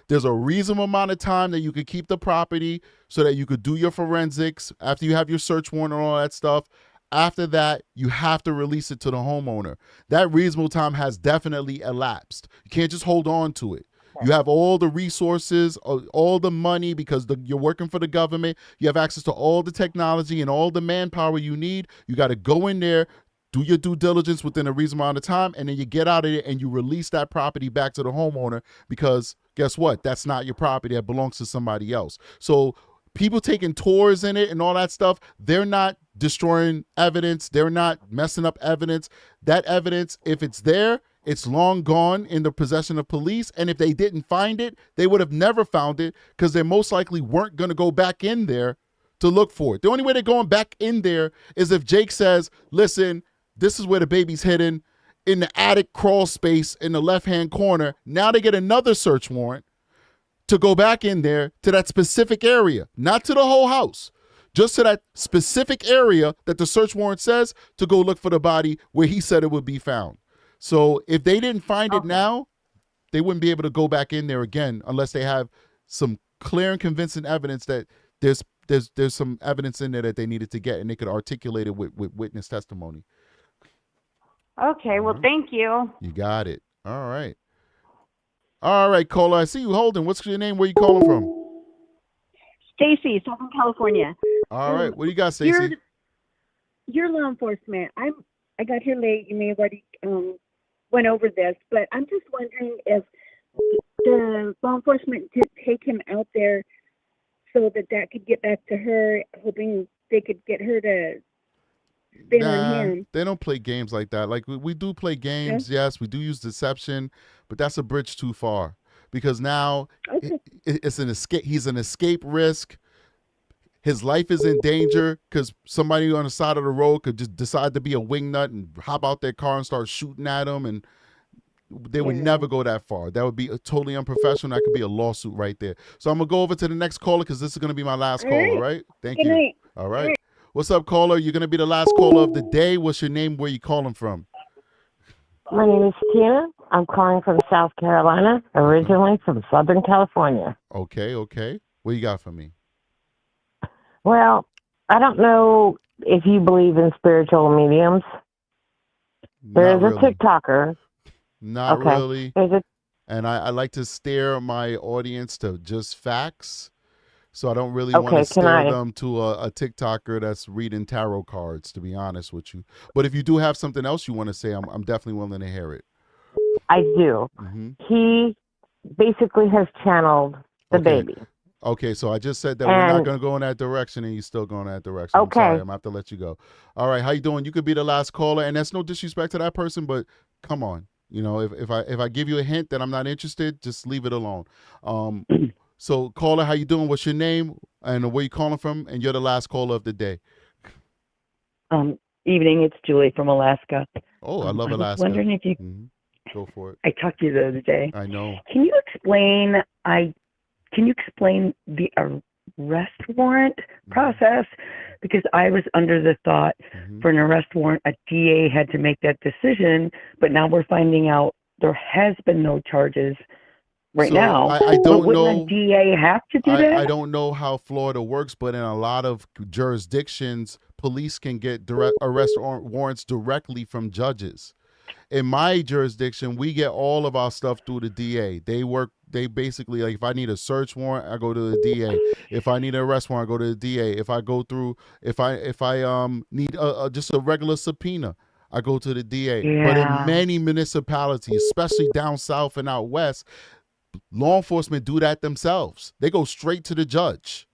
There's a reasonable amount of time that you could keep the property so that you could do your forensics after you have your search warrant and all that stuff. After that, you have to release it to the homeowner. That reasonable time has definitely elapsed. You can't just hold on to it. You have all the resources, all the money, because you're working for the government. You have access to all the technology and all the manpower you need. You got to go in there, do your due diligence within a reasonable amount of time, and then you get out of it and you release that property back to the homeowner, because guess what? That's not your property. That belongs to somebody else. So people taking tours in it and all that stuff, they're not destroying evidence. They're not messing up evidence. That evidence, if it's there, it's long gone in the possession of police. And if they didn't find it, they would have never found it, because they most likely weren't going to go back in there to look for it. The only way they're going back in there is if Jake says, listen, this is where the baby's hidden, in the attic crawl space in the left-hand corner. Now they get another search warrant to go back in there to that specific area, not to the whole house, just to that specific area that the search warrant says, to go look for the body where he said it would be found. So if they didn't find it now, they wouldn't be able to go back in there again unless they have some clear and convincing evidence that there's some evidence in there that they needed to get, and they could articulate it with witness testimony. Okay, well, thank you. You got it. All right. All right, caller. I see you holding. What's your name? Where you calling from? Stacy, Southern California. All right. What do you got, Stacy? You're law enforcement. I got here late. You may have already went over this, but I'm just wondering if the law enforcement did take him out there so that could get back to her, hoping they could get her to spin on him. They don't play games like that. Like we do play games, yes, we do use deception, but that's a bridge too far, because now it's an escape. He's an escape risk. His life is in danger because somebody on the side of the road could just decide to be a wingnut and hop out their car and start shooting at him, and they would never go that far. That would be totally unprofessional. That could be a lawsuit right there. So I'm going to go over to the next caller, because this is going to be my last caller, right? Thank you. Night. All right. What's up, caller? You're going to be the last caller of the day. What's your name? Where you calling from? My name is Tina. I'm calling from South Carolina, originally from Southern California. Okay. What you got for me? Well, I don't know if you believe in spiritual mediums. There's a TikToker. Not really. And I like to steer my audience to just facts. So I don't really want to steer them to a TikToker that's reading tarot cards, to be honest with you. But if you do have something else you want to say, I'm definitely willing to hear it. I do. He basically has channeled the baby. Okay, so I just said that we're not going to go in that direction, and you're still going in that direction. I'm sorry, I'm going to have to let you go. All right, how you doing? You could be the last caller, and that's no disrespect to that person, but come on. You know, if I give you a hint that I'm not interested, just leave it alone. So, caller, how you doing? What's your name and where you calling from? And you're the last caller of the day. Evening, it's Julie from Alaska. Oh, I love Alaska. I was wondering if you... Go for it. I talked to you the other day. I know. Can you explain the arrest warrant process? Because I was under the thought for an arrest warrant, a DA had to make that decision, but now we're finding out there has been no charges now. I don't know. Wouldn't a DA have to do that? I don't know how Florida works, but in a lot of jurisdictions, police can get direct arrest warrants directly from judges. In my jurisdiction, we get all of our stuff through the DA. They basically, like, if I need a search warrant, I go to the DA. If I need an arrest warrant, I go to the DA. If I need just a regular subpoena, I go to the DA. Yeah. But in many municipalities, especially down south and out west, law enforcement do that themselves. They go straight to the judge.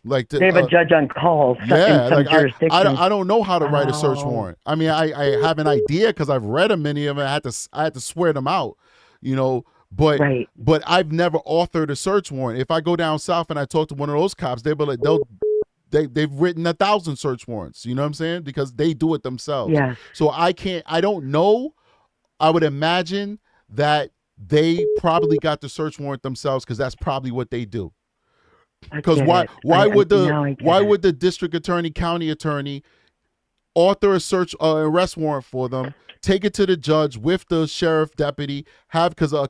Like they have a judge on call. Yeah, in some jurisdictions. I don't know how to write a search warrant. I mean, I have an idea because I've read many of them. I had to swear them out, you know. But I've never authored a search warrant. If I go down south and I talk to one of those cops, they'll be like, they've written 1,000 search warrants. You know what I'm saying? Because they do it themselves. Yeah. So I don't know. I would imagine that they probably got the search warrant themselves because that's probably what they do. Because why would the district attorney, county attorney author a arrest warrant for them, take it to the judge with the sheriff deputy, because a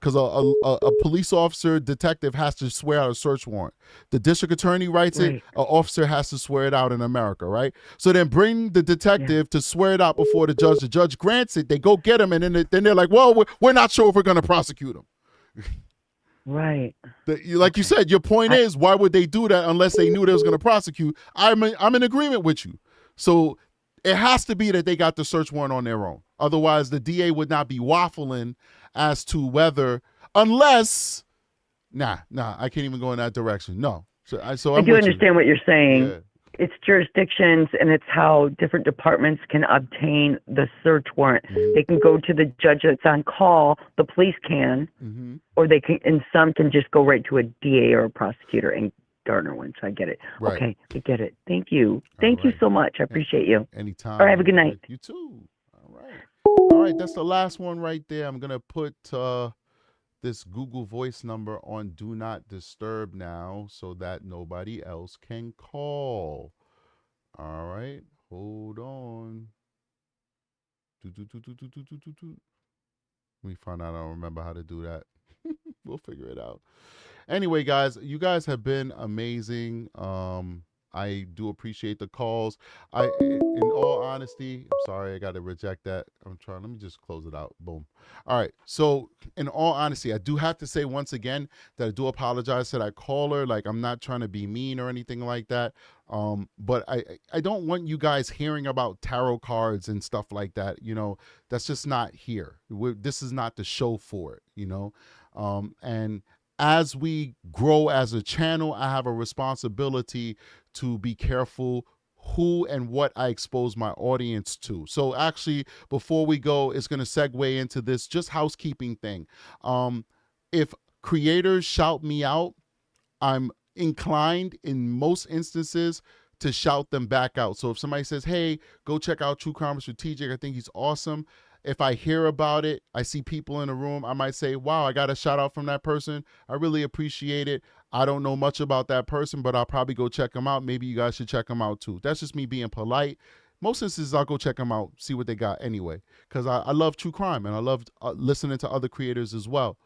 police officer, detective has to swear out a search warrant. The district attorney writes it, an officer has to swear it out in America, right? So then bring the detective to swear it out before the judge. The judge grants it, they go get him, and then they're like, well, we're not sure if we're going to prosecute him. Right. Like you said, your point is, why would they do that unless they knew they was going to prosecute? I'm in agreement with you. So it has to be that they got the search warrant on their own. Otherwise, the DA would not be waffling as to whether, unless, I can't even go in that direction. No. So I do understand what you're saying. Yeah. It's jurisdictions, and it's how different departments can obtain the search warrant. Mm-hmm. They can go to the judge that's on call. The police can, Mm-hmm. or they can, and some can just go right to a DA or a prosecutor and garner one. So I get it. Right. Okay, I get it. Thank you. Thank you so much. I appreciate you. Anytime. All right, have a good night. You too. All right, that's the last one right there. I'm gonna put this Google Voice number on Do Not Disturb now so that nobody else can call. All right, hold on. Let me find out. I don't remember how to do that. We'll figure it out. Anyway, guys, you guys have been amazing. I do appreciate the calls. In all honesty, I'm sorry, I got to reject that. Let me just close it out. Boom. All right. So in all honesty, I do have to say once again that I do apologize to that caller. Like, I'm not trying to be mean or anything like that. But I don't want you guys hearing about tarot cards and stuff like that. You know, that's just not here. This is not the show for it, you know? And as we grow as a channel, I have a responsibility to be careful who and what I expose my audience to. So actually, before we go, it's going to segue into this just housekeeping thing. If creators shout me out, I'm inclined in most instances to shout them back out. So if somebody says, hey, go check out True Crime Strategic, I think he's awesome. If I hear about it, I see people in the room, I might say, wow, I got a shout out from that person. I really appreciate it. I don't know much about that person, but I'll probably go check them out. Maybe you guys should check them out too. That's just me being polite. Most instances, I'll go check them out, see what they got anyway, because I love true crime and I love listening to other creators as well.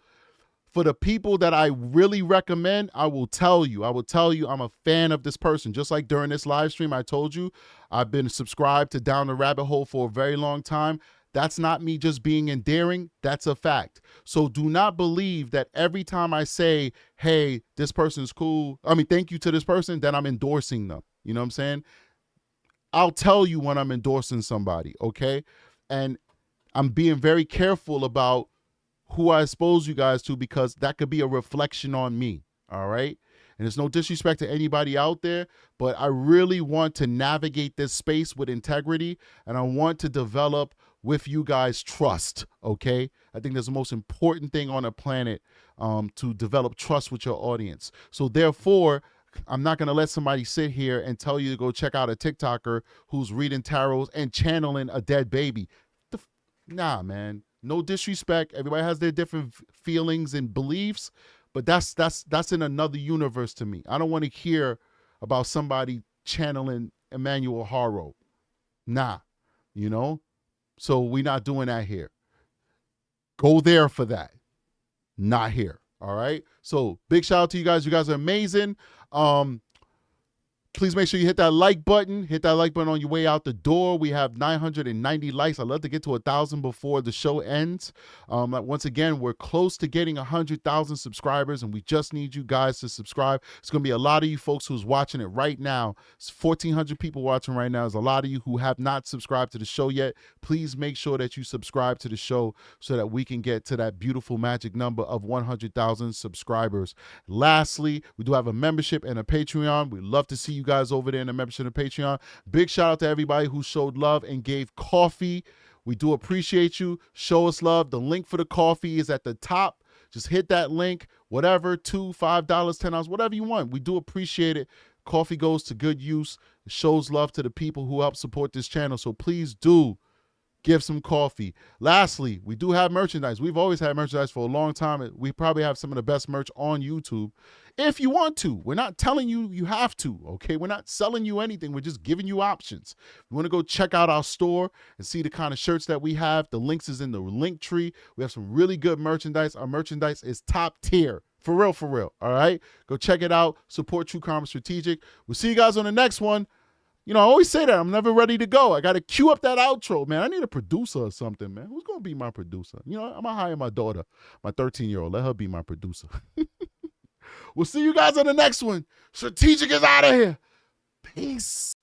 For the people that I really recommend, I will tell you I'm a fan of this person. Just like during this live stream, I told you, I've been subscribed to Down the Rabbit Hole for a very long time. That's not me just being endearing. That's a fact. So do not believe that every time I say, hey, this person's cool, thank you to this person, then I'm endorsing them. You know what I'm saying? I'll tell you when I'm endorsing somebody, okay? And I'm being very careful about who I expose you guys to, because that could be a reflection on me, all right? And there's no disrespect to anybody out there, but I really want to navigate this space with integrity, and I want to develop with you guys trust, okay? I think that's the most important thing on the planet, to develop trust with your audience. So therefore, I'm not going to let somebody sit here and tell you to go check out a TikToker who's reading tarots and channeling a dead baby. Nah, man. No disrespect. Everybody has their different feelings and beliefs, but that's in another universe to me. I don't want to hear about somebody channeling Emmanuel Haro. Nah, you know? So we're not doing that here. Go there for that. Not here. All right? So big shout out to you guys. You guys are amazing. Please make sure you hit that like button. Hit that like button on your way out the door. We have 990 likes. I'd love to get to 1,000 before the show ends. Once again, we're close to getting 100,000 subscribers, and we just need you guys to subscribe. It's going to be a lot of you folks who's watching it right now. It's 1,400 people watching right now. There's a lot of you who have not subscribed to the show yet. Please make sure that you subscribe to the show so that we can get to that beautiful magic number of 100,000 subscribers. Lastly, we do have a membership and a Patreon. We'd love to see you guys over there in the membership and Patreon. Big shout out to everybody who showed love and gave coffee. We do appreciate you. Show us love. The link for the coffee is at the top. Just hit that link, whatever, $2, $5, $10, whatever you want. We do appreciate it. Coffee goes to good use. It shows love to the people who help support this channel. So please do give some coffee. Lastly, we do have merchandise. We've always had merchandise for a long time. We probably have some of the best merch on YouTube. If you want to, we're not telling you you have to, okay? We're not selling you anything. We're just giving you options. If you want to go check out our store and see the kind of shirts that we have, the links is in the link tree. We have some really good merchandise. Our merchandise is top tier. For real, all right? Go check it out. Support True Crime Strategic. We'll see you guys on the next one. You know, I always say that. I'm never ready to go. I got to cue up that outro, man. I need a producer or something, man. Who's going to be my producer? You know, I'm going to hire my daughter, my 13-year-old. Let her be my producer. We'll see you guys on the next one. Strategic is out of here. Peace.